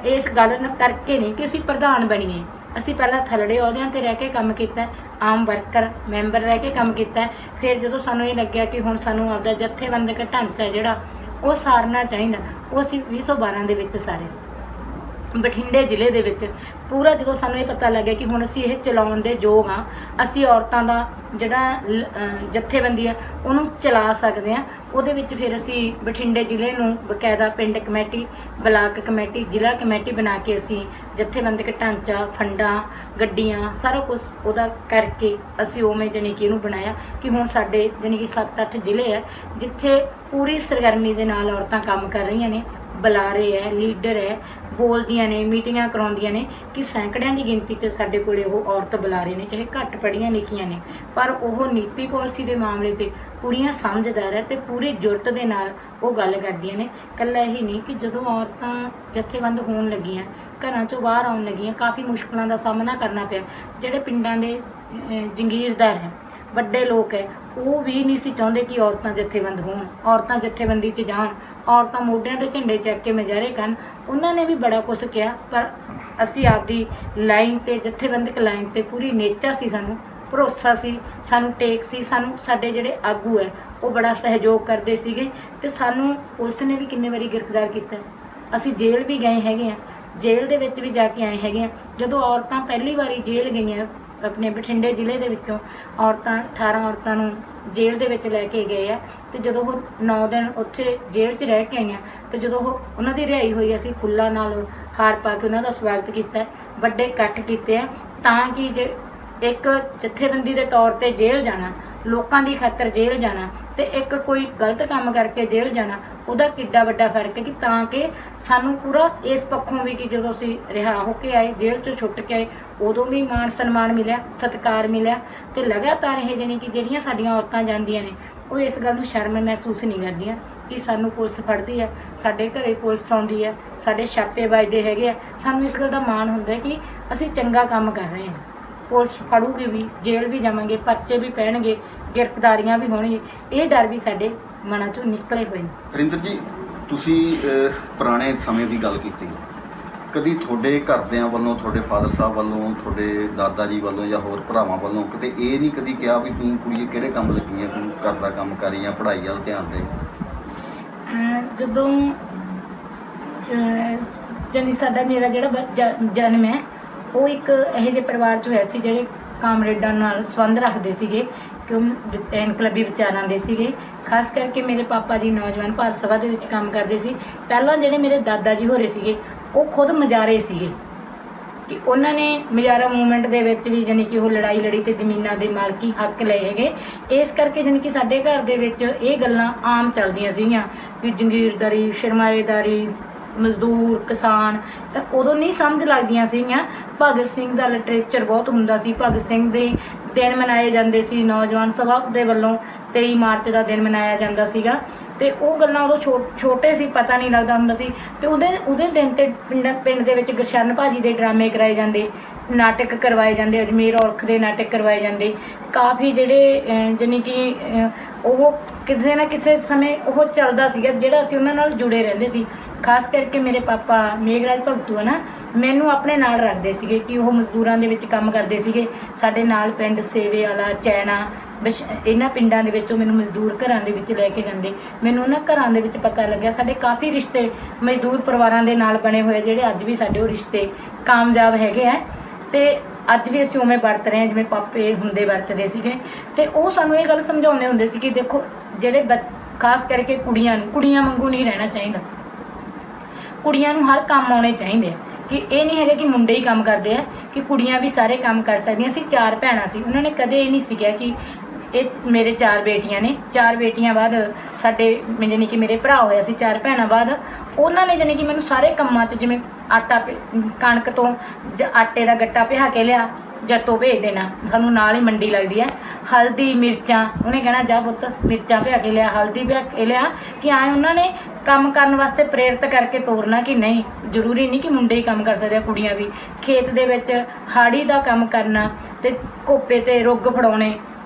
ਇਸ ਗੱਲ ਕਰਕੇ ਨਹੀਂ ਕਿ ਅਸੀਂ ਪ੍ਰਧਾਨ ਬਣੀਏ, ਅਸੀਂ ਪਹਿਲਾਂ ਥੱਲੜੇ ਅਹੁਦਿਆਂ 'ਤੇ ਰਹਿ ਕੇ ਕੰਮ ਕੀਤਾ, ਆਮ ਵਰਕਰ ਮੈਂਬਰ ਰਹਿ ਕੇ ਕੰਮ ਕੀਤਾ। ਫਿਰ ਜਦੋਂ ਸਾਨੂੰ ਇਹ ਲੱਗਿਆ ਕਿ ਹੁਣ ਸਾਨੂੰ ਆਪਦਾ ਜਥੇਬੰਦਕ ਢਾਂਚਾ ਜਿਹੜਾ ਉਹ ਸਾਰਨਾ ਚਾਹੀਦਾ, ਉਹ ਅਸੀਂ 2012 ਦੇ ਵਿੱਚ ਸਾਰੇ ਬਠਿੰਡੇ ਜ਼ਿਲ੍ਹੇ ਦੇ ਵਿੱਚ ਪੂਰਾ, ਜਦੋਂ ਸਾਨੂੰ ਇਹ ਪਤਾ ਲੱਗਿਆ ਕਿ ਹੁਣ ਅਸੀਂ ਇਹ ਚਲਾਉਣ ਦੇ ਯੋਗ ਹਾਂ, ਅਸੀਂ ਔਰਤਾਂ ਦਾ ਜਿਹੜਾ ਜਥੇਬੰਦੀ ਆ ਉਹਨੂੰ ਚਲਾ ਸਕਦੇ ਹਾਂ, ਉਹਦੇ ਵਿੱਚ ਫਿਰ ਅਸੀਂ ਬਠਿੰਡੇ ਜ਼ਿਲ੍ਹੇ ਨੂੰ ਬਕਾਇਦਾ ਪਿੰਡ ਕਮੇਟੀ, ਬਲਾਕ ਕਮੇਟੀ, ਜ਼ਿਲ੍ਹਾ ਕਮੇਟੀ ਬਣਾ ਕੇ ਅਸੀਂ ਜਥੇਬੰਦਕ ਢਾਂਚਾ, ਫੰਡਾਂ, ਗੱਡੀਆਂ, ਸਾਰਾ ਕੁਝ ਉਹਦਾ ਕਰਕੇ ਅਸੀਂ ਉਵੇਂ ਜਾਣੀ ਕਿ ਇਹਨੂੰ ਬਣਾਇਆ ਕਿ ਹੁਣ ਸਾਡੇ ਜਾਣੀ ਕਿ 7-8 ਜ਼ਿਲ੍ਹੇ ਹੈ ਜਿੱਥੇ ਪੂਰੀ ਸਰਗਰਮੀ ਦੇ ਨਾਲ ਔਰਤਾਂ ਕੰਮ ਕਰ ਰਹੀਆਂ ਨੇ, ਬੁਲਾਰੇ ਹੈ, ਲੀਡਰ ਹੈ, ਬੋਲਦੀਆਂ ਨੇ, ਮੀਟਿੰਗਾਂ ਕਰਾਉਂਦੀਆਂ ਨੇ, ਕਿ ਸੈਂਕੜਿਆਂ ਦੀ ਗਿਣਤੀ 'ਚ ਸਾਡੇ ਕੋਲੇ ਉਹ ਔਰਤ ਬੁਲਾਰੇ ਨੇ, ਚਾਹੇ ਘੱਟ ਪੜ੍ਹੀਆਂ ਲਿਖੀਆਂ ਨੇ, ਪਰ ਉਹ ਨੀਤੀ ਪਾਲਿਸੀ ਦੇ ਮਾਮਲੇ 'ਤੇ ਪੂਰੀਆਂ ਸਮਝਦਾਰ ਹੈ ਅਤੇ ਪੂਰੀ ਜੁਰਤ ਦੇ ਨਾਲ ਉਹ ਗੱਲ ਕਰਦੀਆਂ ਨੇ। ਇਕੱਲਾ ਇਹੀ ਨਹੀਂ ਕਿ ਜਦੋਂ ਔਰਤਾਂ ਜਥੇਬੰਦ ਹੋਣ ਲੱਗੀਆਂ, ਘਰਾਂ 'ਚੋਂ ਬਾਹਰ ਆਉਣ ਲੱਗੀਆਂ, ਕਾਫੀ ਮੁਸ਼ਕਲਾਂ ਦਾ ਸਾਹਮਣਾ ਕਰਨਾ ਪਿਆ। ਜਿਹੜੇ ਪਿੰਡਾਂ ਦੇ ਜੰਗੀਰਦਾਰ ਹੈ, ਵੱਡੇ ਲੋਕ ਹੈ, ਉਹ ਵੀ ਨਹੀਂ ਸੀ ਚਾਹੁੰਦੇ ਕਿ ਔਰਤਾਂ ਜਥੇਬੰਦ ਹੋਣ, ਔਰਤਾਂ ਜਥੇਬੰਦੀ 'ਚ ਜਾਣ, ਔਰਤਾਂ ਮੋਢਿਆਂ 'ਤੇ ਝੰਡੇ ਚੱਕ ਕੇ ਮੁਜ਼ਾਹਰੇ ਕਰਨ। ਉਹਨਾਂ ਨੇ ਵੀ ਬੜਾ ਕੁਛ ਕਿਹਾ, ਪਰ ਅਸੀਂ ਆਪਦੀ ਲਾਈਨ 'ਤੇ, ਜਥੇਬੰਦਕ ਲਾਈਨ 'ਤੇ ਪੂਰੀ ਨੇਚਾ ਸੀ, ਸਾਨੂੰ ਭਰੋਸਾ ਸੀ, ਸਾਨੂੰ ਟੇਕ ਸੀ, ਸਾਨੂੰ ਸਾਡੇ ਜਿਹੜੇ ਆਗੂ ਹੈ ਉਹ ਬੜਾ ਸਹਿਯੋਗ ਕਰਦੇ ਸੀਗੇ। ਅਤੇ ਸਾਨੂੰ ਪੁਲਿਸ ਨੇ ਵੀ ਕਿੰਨੇ ਵਾਰੀ ਗ੍ਰਿਫਤਾਰ ਕੀਤਾ, ਅਸੀਂ ਜੇਲ੍ਹ ਵੀ ਗਏ ਹੈਗੇ ਆ, ਜੇਲ੍ਹ ਦੇ ਵਿੱਚ ਵੀ ਜਾ ਕੇ ਆਏ ਹੈਗੇ ਆ। ਜਦੋਂ ਔਰਤਾਂ ਪਹਿਲੀ ਵਾਰੀ ਜੇਲ੍ਹ ਗਈਆਂ ਆਪਣੇ ਬਠਿੰਡੇ ਜ਼ਿਲ੍ਹੇ ਦੇ ਵਿੱਚੋਂ, 18 ਔਰਤਾਂ ਨੂੰ ਜੇਲ੍ਹ ਦੇ ਵਿੱਚ ਲੈ ਕੇ ਗਏ ਆ, ਅਤੇ ਜਦੋਂ ਉਹ 9 ਦਿਨ ਉੱਥੇ ਜੇਲ੍ਹ 'ਚ ਰਹਿ ਕੇ ਆਈਆਂ, ਅਤੇ ਜਦੋਂ ਉਹਨਾਂ ਦੀ ਰਿਹਾਈ ਹੋਈ, ਅਸੀਂ ਫੁੱਲਾਂ ਨਾਲ ਹਾਰ ਪਾ ਕੇ ਉਹਨਾਂ ਦਾ ਸਵਾਗਤ ਕੀਤਾ, ਵੱਡੇ ਇਕੱਠ ਕੀਤੇ ਆ, ਤਾਂ ਕਿ ਜੇ ਇੱਕ ਜਥੇਬੰਦੀ ਦੇ ਤੌਰ 'ਤੇ ਜੇਲ੍ਹ ਜਾਣਾ, ਲੋਕਾਂ ਦੀ ਖਾਤਰ ਜੇਲ੍ਹ ਜਾਣਾ, ਅਤੇ ਇੱਕ ਕੋਈ ਗਲਤ ਕੰਮ ਕਰਕੇ ਜੇਲ੍ਹ ਜਾਣਾ, ਉਹਦਾ ਕਿੱਡਾ ਵੱਡਾ ਫਰਕ ਹੈ, ਕਿ ਤਾਂ ਕਿ ਸਾਨੂੰ ਪੂਰਾ ਇਸ ਪੱਖੋਂ ਵੀ ਕਿ ਜਦੋਂ ਅਸੀਂ ਰਿਹਾ ਹੋ ਕੇ ਆਏ, ਜੇਲ੍ਹ 'ਚੋਂ ਛੁੱਟ ਕੇ ਆਏ, ਉਦੋਂ ਵੀ ਮਾਣ ਸਨਮਾਨ ਮਿਲਿਆ, ਸਤਿਕਾਰ ਮਿਲਿਆ। ਅਤੇ ਲਗਾਤਾਰ ਇਹ ਜਾਣੀ ਕਿ ਜਿਹੜੀਆਂ ਸਾਡੀਆਂ ਔਰਤਾਂ ਜਾਂਦੀਆਂ ਨੇ, ਉਹ ਇਸ ਗੱਲ ਨੂੰ ਸ਼ਰਮ ਮਹਿਸੂਸ ਨਹੀਂ ਕਰਦੀਆਂ ਕਿ ਸਾਨੂੰ ਪੁਲਿਸ ਫੜਦੀ ਹੈ, ਸਾਡੇ ਘਰੇ ਪੁਲਿਸ ਆਉਂਦੀ ਹੈ, ਸਾਡੇ ਛਾਪੇ ਵੱਜਦੇ ਹੈਗੇ ਆ। ਸਾਨੂੰ ਇਸ ਗੱਲ ਦਾ ਮਾਣ ਹੁੰਦਾ ਕਿ ਅਸੀਂ ਚੰਗਾ ਕੰਮ ਕਰ ਰਹੇ ਹਾਂ, ਪੁਲਿਸ ਫੜੂਗੀ ਵੀ, ਜੇਲ੍ਹ ਵੀ ਜਾਵਾਂਗੇ, ਪਰਚੇ ਵੀ ਪੈਣਗੇ, ਗ੍ਰਿਫਤਾਰੀਆਂ ਵੀ ਹੋਣਗੀਆਂ, ਇਹ ਡਰ ਵੀ ਸਾਡੇ ਮਨਾਂ 'ਚੋਂ ਨਿਕਲੇ ਹੋਏ ਨੇ। ਹਰਿੰਦਰ ਜੀ, ਤੁਸੀਂ ਪੁਰਾਣੇ ਸਮੇਂ ਦੀ ਗੱਲ ਕੀਤੀ, ਕਦੀ ਤੁਹਾਡੇ ਘਰਦਿਆਂ ਵੱਲੋਂ, ਤੁਹਾਡੇ ਫਾਦਰ ਸਾਹਿਬ ਵੱਲੋਂ, ਤੁਹਾਡੇ ਦਾਦਾ ਜੀ ਵੱਲੋਂ ਜਾਂ ਹੋਰ ਭਰਾਵਾਂ ਵੱਲੋਂ ਕਿਤੇ ਇਹ ਨਹੀਂ ਕਦੀ ਕਿਹਾ ਵੀ ਤੂੰ ਕੁੜੀਏ ਕਿਹੜੇ ਕੰਮ ਲੱਗੀ ਹੈ, ਤੂੰ ਘਰ ਦਾ ਕੰਮ ਕਰੀ ਜਾਂ ਪੜ੍ਹਾਈ ਵੱਲ ਧਿਆਨ ਦੇ? ਜਦੋਂ ਜਾਣੀ ਸਾਡਾ ਮੇਰਾ ਜਿਹੜਾ ਜਨਮ ਹੈ ਉਹ ਇੱਕ ਇਹੋ ਜਿਹੇ ਪਰਿਵਾਰ 'ਚ ਹੋਇਆ ਸੀ ਜਿਹੜੇ ਕਾਮਰੇਡਾਂ ਨਾਲ ਸੰਬੰਧ ਰੱਖਦੇ ਸੀਗੇ ਕਿ ਉਹ ਇਨਕਲਾਬੀ ਵਿਚਾਰਾਂ ਦੇ ਸੀਗੇ। ਖਾਸ ਕਰਕੇ ਮੇਰੇ ਪਾਪਾ ਜੀ ਨੌਜਵਾਨ ਭਾਰਤ ਸਭਾ ਦੇ ਵਿੱਚ ਕੰਮ ਕਰਦੇ ਸੀ। ਪਹਿਲਾਂ ਜਿਹੜੇ ਮੇਰੇ ਦਾਦਾ ਜੀ ਹੋਰੇ ਸੀਗੇ ਉਹ ਖੁਦ ਮਜਾਰੇ ਸੀਗੇ ਕਿ ਉਹਨਾਂ ਨੇ ਮਜਾਰਾ ਮੂਵਮੈਂਟ ਦੇ ਵਿੱਚ ਵੀ ਜਾਣੀ ਕਿ ਉਹ ਲੜਾਈ ਲੜੀ ਤੇ ਜ਼ਮੀਨਾਂ ਦੇ ਮਾਲਕੀ ਹੱਕ ਲਏ ਹੈਗੇ। ਇਸ ਕਰਕੇ ਜਾਣੀ ਕਿ ਸਾਡੇ ਘਰ ਦੇ ਵਿੱਚ ਇਹ ਗੱਲਾਂ ਆਮ ਚੱਲਦੀਆਂ ਸੀਗੀਆਂ ਕਿ ਜੰਗੀਰਦਾਰੀ, ਸਰਮਾਏਦਾਰੀ, ਮਜ਼ਦੂਰ, ਕਿਸਾਨ, ਤਾਂ ਉਦੋਂ ਨਹੀਂ ਸਮਝ ਲੱਗਦੀਆਂ ਸੀਗੀਆਂ। ਭਗਤ ਸਿੰਘ ਦਾ ਲਿਟਰੇਚਰ ਬਹੁਤ ਹੁੰਦਾ ਸੀ। ਭਗਤ ਸਿੰਘ ਦੇ ਦਿਨ ਮਨਾਏ ਜਾਂਦੇ ਸੀ ਨੌਜਵਾਨ ਸਭਾ ਦੇ ਵੱਲੋਂ। 23 ਮਾਰਚ ਦਾ ਦਿਨ ਮਨਾਇਆ ਜਾਂਦਾ ਸੀਗਾ ਅਤੇ ਉਹ ਗੱਲਾਂ ਉਦੋਂ ਛੋਟੇ ਸੀ, ਪਤਾ ਨਹੀਂ ਲੱਗਦਾ ਹੁੰਦਾ ਸੀ। ਅਤੇ ਉਹਦੇ ਦਿਨ 'ਤੇ ਪਿੰਡ ਦੇ ਵਿੱਚ ਗੁਰਸ਼ਰਨ ਭਾਜੀ ਦੇ ਡਰਾਮੇ ਕਰਾਏ ਜਾਂਦੇ, ਨਾਟਕ ਕਰਵਾਏ ਜਾਂਦੇ, ਅਜਮੇਰ ਔਲਖ ਦੇ ਨਾਟਕ ਕਰਵਾਏ ਜਾਂਦੇ। ਕਾਫੀ ਜਿਹੜੇ ਜਾਣੀ ਕਿ ਉਹ ਕਿਸੇ ਨਾ ਕਿਸੇ ਸਮੇਂ ਉਹ ਚੱਲਦਾ ਸੀਗਾ ਜਿਹੜਾ ਅਸੀਂ ਉਹਨਾਂ ਨਾਲ ਜੁੜੇ ਰਹਿੰਦੇ ਸੀ। ਖਾਸ ਕਰਕੇ ਮੇਰੇ ਪਾਪਾ ਮੇਘਰਾਜ ਭਗਤੂ ਹੈ ਨਾ, ਮੈਨੂੰ ਆਪਣੇ ਨਾਲ ਰੱਖਦੇ ਸੀਗੇ ਕਿ ਉਹ ਮਜ਼ਦੂਰਾਂ ਦੇ ਵਿੱਚ ਕੰਮ ਕਰਦੇ ਸੀਗੇ। ਸਾਡੇ ਨਾਲ ਪਿੰਡ ਸੇਵੇ ਵਾਲਾ, ਚੈਨਾ, ਇਹਨਾਂ ਪਿੰਡਾਂ ਦੇ ਵਿੱਚ ਉਹ ਮੈਨੂੰ ਮਜ਼ਦੂਰ ਘਰਾਂ ਦੇ ਵਿੱਚ ਲੈ ਕੇ ਜਾਂਦੇ। ਮੈਨੂੰ ਉਹਨਾਂ ਘਰਾਂ ਦੇ ਵਿੱਚ ਪਤਾ ਲੱਗਿਆ ਸਾਡੇ ਕਾਫੀ ਰਿਸ਼ਤੇ ਮਜ਼ਦੂਰ ਪਰਿਵਾਰਾਂ ਦੇ ਨਾਲ ਬਣੇ ਹੋਏ, ਜਿਹੜੇ ਅੱਜ ਵੀ ਸਾਡੇ ਉਹ ਰਿਸ਼ਤੇ ਕਾਮਯਾਬ ਹੈਗੇ ਆ ਅਤੇ ਅੱਜ ਵੀ ਅਸੀਂ ਉਵੇਂ ਵਰਤ ਰਹੇ ਹਾਂ ਜਿਵੇਂ ਪਾਪੇ ਹੁੰਦੇ ਵਰਤਦੇ ਸੀਗੇ। ਅਤੇ ਉਹ ਸਾਨੂੰ ਇਹ ਗੱਲ ਸਮਝਾਉਂਦੇ ਹੁੰਦੇ ਸੀ ਕਿ ਦੇਖੋ ਜਿਹੜੇ ਖਾਸ ਕਰਕੇ ਕੁੜੀਆਂ ਵਾਂਗੂ ਨਹੀਂ ਰਹਿਣਾ ਚਾਹੀਦਾ। ਕੁੜੀਆਂ ਨੂੰ ਹਰ ਕੰਮ ਆਉਣੇ ਚਾਹੀਦੇ ਆ ਕਿ ਇਹ ਨਹੀਂ ਹੈਗਾ ਕਿ ਮੁੰਡੇ ਹੀ ਕੰਮ ਕਰਦੇ ਆ, ਕਿ ਕੁੜੀਆਂ ਵੀ ਸਾਰੇ ਕੰਮ ਕਰ ਸਕਦੀਆਂ। ਅਸੀਂ 4 ਭੈਣਾਂ ਸੀ। ਉਹਨਾਂ ਨੇ ਕਦੇ ਇਹ ਨਹੀਂ ਸੀ ਕਿਹਾ ਕਿ ਇਹ ਮੇਰੇ 4 ਬੇਟੀਆਂ ਨੇ। 4 ਬੇਟੀਆਂ ਬਾਅਦ ਸਾਡੇ ਜਾਣੀ ਕਿ ਮੇਰੇ ਭਰਾ ਹੋਇਆ ਸੀ 4 ਭੈਣਾਂ ਬਾਅਦ। ਉਹਨਾਂ ਨੇ ਜਾਣੀ ਕਿ ਮੈਨੂੰ ਸਾਰੇ ਕੰਮਾਂ 'ਚ ਜਿਵੇਂ ਕਣਕ ਤੋਂ ਆਟੇ ਦਾ ਗੱਟਾ ਪਿਹਾ ਕੇ ਲਿਆ, ਜੱਤੋਂ ਭੇਜ ਦੇਣਾ। ਸਾਨੂੰ ਨਾਲ ਹੀ ਮੰਡੀ ਲੱਗਦੀ ਹੈ। ਹਲਦੀ, ਮਿਰਚਾਂ, ਉਹਨੇ ਕਹਿਣਾ ਜਾ ਪੁੱਤ ਮਿਰਚਾਂ ਪਿਹਾ ਕੇ ਲਿਆ, ਹਲਦੀ ਪਿਹਾ ਕੇ ਲਿਆ, ਕਿ ਆਏ ਉਹਨਾਂ ਨੇ ਕੰਮ ਕਰਨ ਵਾਸਤੇ ਪ੍ਰੇਰਿਤ ਕਰਕੇ ਤੋਰਨਾ ਕਿ ਨਹੀਂ, ਜ਼ਰੂਰੀ ਨਹੀਂ ਕਿ ਮੁੰਡੇ ਹੀ ਕੰਮ ਕਰ ਸਕਦੇ ਆ, ਕੁੜੀਆਂ ਵੀ। ਖੇਤ ਦੇ ਵਿੱਚ ਹਾੜੀ ਦਾ ਕੰਮ ਕਰਨਾ ਅਤੇ ਕੋਪੇ 'ਤੇ ਰੁੱਗ ਫੜਾਉਣੇ,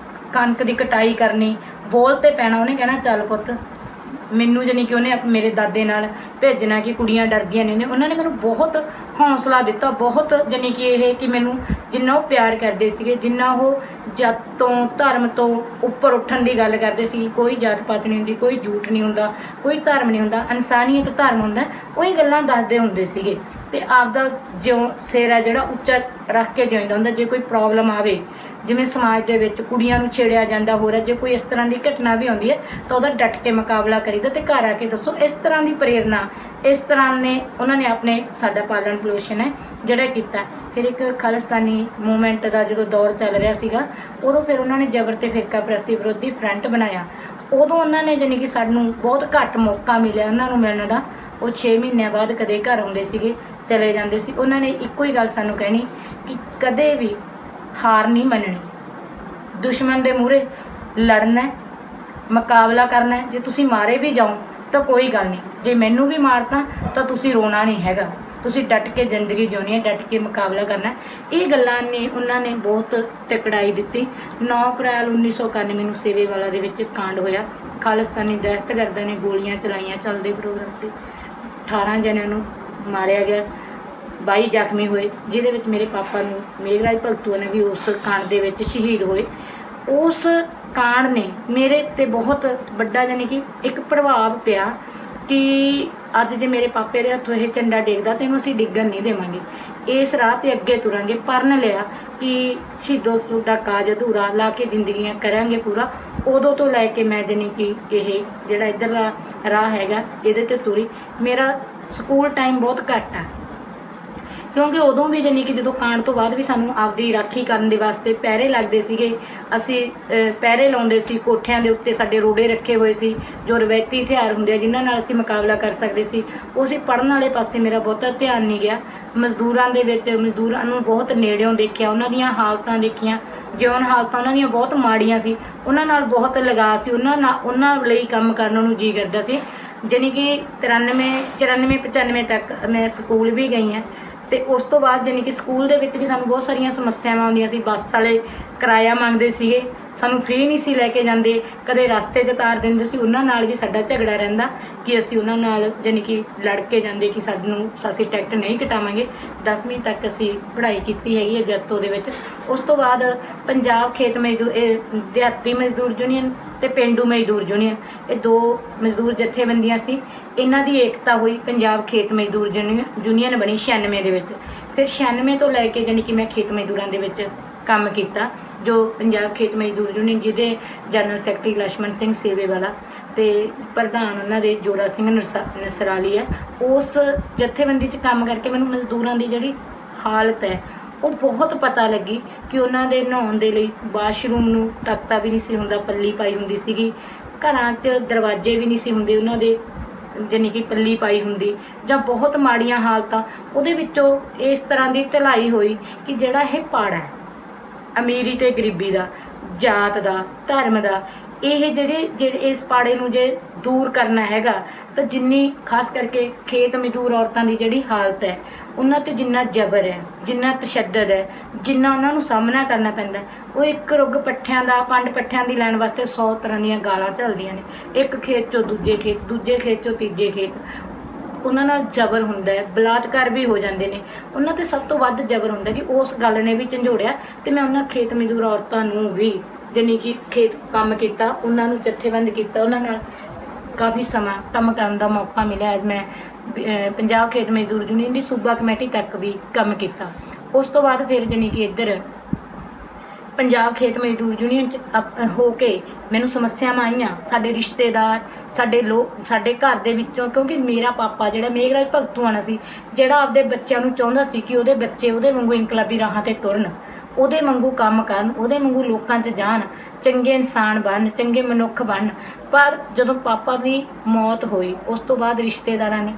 ਕਣਕ ਦੀ ਕਟਾਈ ਕਰਨੀ, ਬੋਲ 'ਤੇ ਪੈਣਾ। ਉਹਨੇ ਕਹਿਣਾ ਚੱਲ ਪੁੱਤ, ਮੈਨੂੰ ਜਾਣੀ ਕਿ ਉਹਨੇ ਮੇਰੇ ਦਾਦੇ ਨਾਲ ਭੇਜਣਾ ਕਿ ਕੁੜੀਆਂ ਡਰਦੀਆਂ ਨਹੀਂ ਨੇ। ਉਹਨਾਂ ਨੇ ਮੈਨੂੰ ਬਹੁਤ ਹੌਸਲਾ ਦਿੱਤਾ, ਬਹੁਤ ਜਾਣੀ ਕਿ ਇਹ ਕਿ ਮੈਨੂੰ ਜਿੰਨਾ ਉਹ ਪਿਆਰ ਕਰਦੇ ਸੀਗੇ, ਜਿੰਨਾ ਉਹ ਜਾਤ ਤੋਂ ਧਰਮ ਤੋਂ ਉੱਪਰ ਉੱਠਣ ਦੀ ਗੱਲ ਕਰਦੇ ਸੀ। ਕੋਈ ਜਾਤ ਪਾਤ ਨਹੀਂ ਹੁੰਦੀ, ਕੋਈ ਝੂਠ ਨਹੀਂ ਹੁੰਦਾ, ਕੋਈ ਧਰਮ ਨਹੀਂ ਹੁੰਦਾ, ਇਨਸਾਨੀਅਤ ਧਰਮ ਹੁੰਦਾ। ਉਹੀ ਗੱਲਾਂ ਦੱਸਦੇ ਹੁੰਦੇ ਸੀਗੇ ਅਤੇ ਆਪਦਾ ਜਿਉਂ ਸਿਰ ਹੈ ਜਿਹੜਾ ਉੱਚਾ ਰੱਖ ਕੇ ਜਿਉਂਦਾ ਹੁੰਦਾ। ਜੇ ਕੋਈ ਪ੍ਰੋਬਲਮ ਆਵੇ, ਜਿਵੇਂ ਸਮਾਜ ਦੇ ਵਿੱਚ ਕੁੜੀਆਂ ਨੂੰ ਛੇੜਿਆ ਜਾਂਦਾ, ਹੋ ਰਿਹਾ, ਜੇ ਕੋਈ ਇਸ ਤਰ੍ਹਾਂ ਦੀ ਘਟਨਾ ਵੀ ਆਉਂਦੀ ਹੈ ਤਾਂ ਉਹਦਾ ਡਟ ਕੇ ਮੁਕਾਬਲਾ ਕਰੀਦਾ ਅਤੇ ਘਰ ਆ ਕੇ ਦੱਸੋ। ਇਸ ਤਰ੍ਹਾਂ ਦੀ ਪ੍ਰੇਰਨਾ, ਇਸ ਤਰ੍ਹਾਂ ਨੇ ਉਹਨਾਂ ਨੇ ਆਪਣੇ ਸਾਡਾ ਪਾਲਣ ਪੋਸ਼ਣ ਹੈ ਜਿਹੜਾ ਕੀਤਾ। ਫਿਰ ਇੱਕ ਖਾਲਿਸਤਾਨੀ ਮੂਵਮੈਂਟ ਦਾ ਜਦੋਂ ਦੌਰ ਚੱਲ ਰਿਹਾ ਸੀਗਾ, ਉਦੋਂ ਫਿਰ ਉਹਨਾਂ ਨੇ ਜ਼ਬਰ ਅਤੇ ਫਿਰਕਾ ਪ੍ਰਸਤੀ ਵਿਰੋਧੀ ਫਰੰਟ ਬਣਾਇਆ। ਉਦੋਂ ਉਹਨਾਂ ਨੇ ਜਾਣੀ ਕਿ ਸਾਨੂੰ ਬਹੁਤ ਘੱਟ ਮੌਕਾ ਮਿਲਿਆ ਉਹਨਾਂ ਨੂੰ ਮਿਲਣ ਦਾ। ਉਹ 6 ਮਹੀਨਿਆਂ ਬਾਅਦ ਕਦੇ ਘਰ ਆਉਂਦੇ ਸੀਗੇ, ਚਲੇ ਜਾਂਦੇ ਸੀ। ਉਹਨਾਂ ਨੇ ਇੱਕੋ ਹੀ ਗੱਲ ਸਾਨੂੰ ਕਹਿਣੀ ਕਿ ਕਦੇ ਵੀ ਹਾਰ ਨਹੀਂ ਮੰਨਣੀ, ਦੁਸ਼ਮਣ ਦੇ ਮੂਹਰੇ ਲੜਨਾ, ਮੁਕਾਬਲਾ ਕਰਨਾ। ਜੇ ਤੁਸੀਂ ਮਾਰੇ ਵੀ ਜਾਓ ਤਾਂ ਕੋਈ ਗੱਲ ਨਹੀਂ, ਜੇ ਮੈਨੂੰ ਵੀ ਮਾਰਤਾ ਤਾਂ ਤੁਸੀਂ ਰੋਣਾ ਨਹੀਂ ਹੈਗਾ, ਤੁਸੀਂ ਡਟ ਕੇ ਜ਼ਿੰਦਗੀ ਜਿਉਣੀ ਹੈ, ਡਟ ਕੇ ਮੁਕਾਬਲਾ ਕਰਨਾ। ਇਹ ਗੱਲਾਂ ਨੇ ਉਹਨਾਂ ਨੇ ਬਹੁਤ ਤਕੜਾਈ ਦਿੱਤੀ। 9 ਅਪ੍ਰੈਲ 1991 ਨੂੰ ਸੇਵੇ ਵਾਲਾ ਦੇ ਵਿੱਚ ਕਾਂਡ ਹੋਇਆ। ਖਾਲਿਸਤਾਨੀ ਦਹਿਸ਼ਤਗਰਦਾਂ ਨੇ ਗੋਲੀਆਂ ਚਲਾਈਆਂ ਚੱਲਦੇ ਪ੍ਰੋਗਰਾਮ 'ਤੇ। 18 ਜਣਿਆਂ ਨੂੰ ਮਾਰਿਆ ਗਿਆ, 22 ਜ਼ਖਮੀ ਹੋਏ, ਜਿਹਦੇ ਵਿੱਚ ਮੇਰੇ ਪਾਪਾ ਨੂੰ ਮੇਘਰਾਜ ਭਗਤੂ ਨੇ ਵੀ ਉਸ ਕਾਂਡ ਦੇ ਵਿੱਚ ਸ਼ਹੀਦ ਹੋਏ। ਉਸ ਕਾਂਡ ਨੇ ਮੇਰੇ 'ਤੇ ਬਹੁਤ ਵੱਡਾ ਜਾਣੀ ਕਿ ਇੱਕ ਪ੍ਰਭਾਵ ਪਿਆ ਕਿ ਅੱਜ ਜੇ ਮੇਰੇ ਪਾਪੇ ਦੇ ਹੱਥੋਂ ਇਹ ਝੰਡਾ ਡਿੱਗਦਾ ਤਾਂ ਇਹਨੂੰ ਅਸੀਂ ਡਿੱਗਣ ਨਹੀਂ ਦੇਵਾਂਗੇ, ਇਸ ਰਾਹ 'ਤੇ ਅੱਗੇ ਤੁਰਾਂਗੇ। ਪਰਨ ਲਿਆ ਕਿ ਸ਼ਹੀਦੋ ਤੁਹਾਡਾ ਕਾਜ ਅਧੂਰਾ, ਲਾ ਕੇ ਜ਼ਿੰਦਗੀਆਂ ਕਰਾਂਗੇ ਪੂਰਾ। ਉਦੋਂ ਤੋਂ ਲੈ ਕੇ ਮੈਂ ਜਾਣੀ ਕਿ ਇਹ ਜਿਹੜਾ ਇੱਧਰਲਾ ਰਾਹ ਹੈਗਾ ਇਹਦੇ 'ਤੇ ਤੁਰੀ। ਮੇਰਾ ਸਕੂਲ ਟਾਈਮ ਬਹੁਤ ਘੱਟ ਆ, ਕਿਉਂਕਿ ਉਦੋਂ ਵੀ ਜਾਣੀ ਕਿ ਜਦੋਂ ਕਾਂਡ ਤੋਂ ਬਾਅਦ ਵੀ ਸਾਨੂੰ ਆਪਦੀ ਰਾਖੀ ਕਰਨ ਦੇ ਵਾਸਤੇ ਪਹਿਰੇ ਲੱਗਦੇ ਸੀਗੇ। ਅਸੀਂ ਪਹਿਰੇ ਲਾਉਂਦੇ ਸੀ, ਕੋਠਿਆਂ ਦੇ ਉੱਤੇ ਸਾਡੇ ਰੋੜੇ ਰੱਖੇ ਹੋਏ ਸੀ ਜੋ ਰਵਾਇਤੀ ਹਥਿਆਰ ਹੁੰਦੇ ਆ ਜਿਨ੍ਹਾਂ ਨਾਲ ਅਸੀਂ ਮੁਕਾਬਲਾ ਕਰ ਸਕਦੇ ਸੀ। ਉਹ ਅਸੀਂ ਪੜ੍ਹਨ ਵਾਲੇ ਪਾਸੇ ਮੇਰਾ ਬਹੁਤਾ ਧਿਆਨ ਨਹੀਂ ਗਿਆ। ਮਜ਼ਦੂਰਾਂ ਦੇ ਵਿੱਚ ਮਜ਼ਦੂਰਾਂ ਨੂੰ ਬਹੁਤ ਨੇੜਿਓਂ ਦੇਖਿਆ, ਉਹਨਾਂ ਦੀਆਂ ਹਾਲਤਾਂ ਦੇਖੀਆਂ, ਜਿਉਣ ਹਾਲਤਾਂ ਉਹਨਾਂ ਦੀਆਂ ਬਹੁਤ ਮਾੜੀਆਂ ਸੀ। ਉਹਨਾਂ ਨਾਲ ਬਹੁਤ ਲਗਾਅ ਸੀ, ਉਹਨਾਂ ਲਈ ਕੰਮ ਕਰਨ ਨੂੰ ਜੀ ਕਰਦਾ ਸੀ। ਜਾਣੀ ਕਿ 93-94-95 ਤੱਕ ਮੈਂ ਸਕੂਲ ਵੀ ਗਈ ਹਾਂ ਅਤੇ ਉਸ ਤੋਂ ਬਾਅਦ ਜਾਣੀ ਕਿ ਸਕੂਲ ਦੇ ਵਿੱਚ ਵੀ ਸਾਨੂੰ ਬਹੁਤ ਸਾਰੀਆਂ ਸਮੱਸਿਆਵਾਂ ਆਉਂਦੀਆਂ ਸੀ। ਬੱਸ ਵਾਲੇ ਕਿਰਾਇਆ ਮੰਗਦੇ ਸੀਗੇ, ਸਾਨੂੰ ਫ੍ਰੀ ਨਹੀਂ ਸੀ ਲੈ ਕੇ ਜਾਂਦੇ, ਕਦੇ ਰਸਤੇ 'ਚ ਤਾਰ ਦਿੰਦੇ ਸੀ। ਉਹਨਾਂ ਨਾਲ ਵੀ ਸਾਡਾ ਝਗੜਾ ਰਹਿੰਦਾ ਕਿ ਅਸੀਂ ਉਹਨਾਂ ਨਾਲ ਜਾਣੀ ਕਿ ਲੜ ਕੇ ਜਾਂਦੇ ਕਿ ਅਸੀਂ ਟਿਕਟ ਨਹੀਂ ਕਟਾਵਾਂਗੇ। 10ਵੀਂ ਤੱਕ ਅਸੀਂ ਪੜ੍ਹਾਈ ਕੀਤੀ ਹੈਗੀ ਹੈ ਜੈਤੋ ਦੇ ਵਿੱਚ। ਉਸ ਤੋਂ ਬਾਅਦ ਪੰਜਾਬ ਖੇਤ ਮਜ਼ਦੂਰ ਦਿਹਾਤੀ ਮਜ਼ਦੂਰ ਯੂਨੀਅਨ ਅਤੇ ਪੇਂਡੂ ਮਜ਼ਦੂਰ ਯੂਨੀਅਨ, ਇਹ 2 ਮਜ਼ਦੂਰ ਜਥੇਬੰਦੀਆਂ ਸੀ। ਇਹਨਾਂ ਦੀ ਏਕਤਾ ਹੋਈ, ਪੰਜਾਬ ਖੇਤ ਮਜ਼ਦੂਰ ਯੂਨੀਅਨ ਬਣੀ 96 ਦੇ ਵਿੱਚ। ਫਿਰ 96 ਤੋਂ ਲੈ ਕੇ ਜਾਣੀ ਕਿ ਮੈਂ ਖੇਤ ਮਜ਼ਦੂਰਾਂ ਦੇ ਵਿੱਚ ਕੰਮ ਕੀਤਾ, ਜੋ ਪੰਜਾਬ ਖੇਤ ਮਜ਼ਦੂਰ ਯੂਨੀਅਨ ਜਿਹਦੇ ਜਨਰਲ ਸੈਕਟਰੀ ਲਛਮਣ ਸਿੰਘ ਸੇਵੇਵਾਲਾ ਅਤੇ ਪ੍ਰਧਾਨ ਉਹਨਾਂ ਦੇ ਜੋਰਾ ਸਿੰਘ ਨਸਰਾਲੀ ਹੈ। ਉਸ ਜਥੇਬੰਦੀ 'ਚ ਕੰਮ ਕਰਕੇ ਮੈਨੂੰ ਮਜ਼ਦੂਰਾਂ ਦੀ ਜਿਹੜੀ ਹਾਲਤ ਹੈ ਉਹ ਬਹੁਤ ਪਤਾ ਲੱਗੀ ਕਿ ਉਹਨਾਂ ਦੇ ਨਹਾਉਣ ਦੇ ਲਈ ਵਾਸ਼ਰੂਮ ਨੂੰ ਤਖਤਾ ਵੀ ਨਹੀਂ ਸੀ ਹੁੰਦਾ, ਪੱਲੀ ਪਾਈ ਹੁੰਦੀ ਸੀਗੀ। ਘਰਾਂ 'ਚ ਦਰਵਾਜ਼ੇ ਵੀ ਨਹੀਂ ਸੀ ਹੁੰਦੇ ਉਹਨਾਂ ਦੇ, ਜਾਣੀ ਕਿ ਪੱਲੀ ਪਾਈ ਹੁੰਦੀ, ਜਾਂ ਬਹੁਤ ਮਾੜੀਆਂ ਹਾਲਤਾਂ। ਉਹਦੇ ਵਿੱਚੋਂ ਇਸ ਤਰ੍ਹਾਂ ਦੀ ਢਲਾਈ ਹੋਈ ਕਿ ਜਿਹੜਾ ਇਹ ਪਾੜਾ ਹੈ ਅਮੀਰੀ ਅਤੇ ਗਰੀਬੀ ਦਾ, ਜਾਤ ਦਾ, ਧਰਮ ਦਾ, ਇਹ ਜਿਹੜੇ ਇਸ ਪਾੜੇ ਨੂੰ ਜੇ ਦੂਰ ਕਰਨਾ ਹੈਗਾ ਤਾਂ ਜਿੰਨੀ ਖਾਸ ਕਰਕੇ ਖੇਤ ਮਜ਼ਦੂਰ ਔਰਤਾਂ ਦੀ ਜਿਹੜੀ ਹਾਲਤ ਹੈ, ਉਹਨਾਂ 'ਤੇ ਜਿੰਨਾ ਜ਼ਬਰ ਹੈ, ਜਿੰਨਾ ਤਸ਼ੱਦਦ ਹੈ, ਜਿੰਨਾ ਉਹਨਾਂ ਨੂੰ ਸਾਹਮਣਾ ਕਰਨਾ ਪੈਂਦਾ, ਉਹ ਇੱਕ ਰੁੱਗ ਪੱਠਿਆਂ ਦਾ, ਪੰਡ ਪੱਠਿਆਂ ਦੀ ਲੈਣ ਵਾਸਤੇ 100 ਤਰ੍ਹਾਂ ਦੀਆਂ ਗਾਲਾਂ ਝੱਲਦੀਆਂ ਨੇ। ਇੱਕ ਖੇਤ 'ਚੋਂ ਦੂਜੇ ਖੇਤ, ਦੂਜੇ ਖੇਤ 'ਚੋਂ ਤੀਜੇ ਖੇਤ, ਉਹਨਾਂ ਨਾਲ ਜ਼ਬਰ ਹੁੰਦਾ ਹੈ, ਬਲਾਤਕਾਰ ਵੀ ਹੋ ਜਾਂਦੇ ਨੇ। ਉਹਨਾਂ 'ਤੇ ਸਭ ਤੋਂ ਵੱਧ ਜ਼ਬਰ ਹੁੰਦਾ ਕਿ ਉਸ ਗੱਲ ਨੇ ਵੀ ਝੰਜੋੜਿਆ। ਅਤੇ ਮੈਂ ਉਹਨਾਂ ਖੇਤ ਮਜ਼ਦੂਰ ਔਰਤਾਂ ਨੂੰ ਵੀ ਜਾਣੀ ਕਿ ਖੇਤ ਕੰਮ ਕੀਤਾ, ਉਹਨਾਂ ਨੂੰ ਜਥੇਬੰਦ ਕੀਤਾ, ਉਹਨਾਂ ਨਾਲ ਕਾਫੀ ਸਮਾਂ ਕੰਮ ਕਰਨ ਦਾ ਮੌਕਾ ਮਿਲਿਆ। ਅੱਜ ਮੈਂ ਪੰਜਾਬ ਖੇਤ ਮਜ਼ਦੂਰ ਯੂਨੀਅਨ ਦੀ ਸੂਬਾ ਕਮੇਟੀ ਤੱਕ ਵੀ ਕੰਮ ਕੀਤਾ। ਉਸ ਤੋਂ ਬਾਅਦ ਫਿਰ ਜਾਣੀ ਕਿ ਇੱਧਰ ਪੰਜਾਬ ਖੇਤ ਮਜ਼ਦੂਰ ਯੂਨੀਅਨ 'ਚ ਹੋ ਕੇ ਮੈਨੂੰ ਸਮੱਸਿਆਵਾਂ ਆਈਆਂ। ਸਾਡੇ ਰਿਸ਼ਤੇਦਾਰ, ਸਾਡੇ ਘਰ ਦੇ ਵਿੱਚੋਂ, ਕਿਉਂਕਿ ਮੇਰਾ ਪਾਪਾ ਜਿਹੜਾ ਮੇਘਰਾਜ ਭਗਤੂਆਣਾ ਸੀ, ਜਿਹੜਾ ਆਪਦੇ ਬੱਚਿਆਂ ਨੂੰ ਚਾਹੁੰਦਾ ਸੀ ਕਿ ਉਹਦੇ ਬੱਚੇ ਉਹਦੇ ਵਾਂਗੂ ਇਨਕਲਾਬੀ ਰਾਹਾਂ 'ਤੇ ਤੁਰਨ, ਉਹਦੇ ਵਾਂਗੂ ਕੰਮ ਕਰਨ, ਉਹਦੇ ਵਾਂਗੂ ਲੋਕਾਂ 'ਚ ਜਾਣ, ਚੰਗੇ ਇਨਸਾਨ ਬਣਨ, ਚੰਗੇ ਮਨੁੱਖ ਬਣਨ। ਪਰ ਜਦੋਂ ਪਾਪਾ ਦੀ ਮੌਤ ਹੋਈ ਉਸ ਤੋਂ ਬਾਅਦ ਰਿਸ਼ਤੇਦਾਰਾਂ ਨੇ,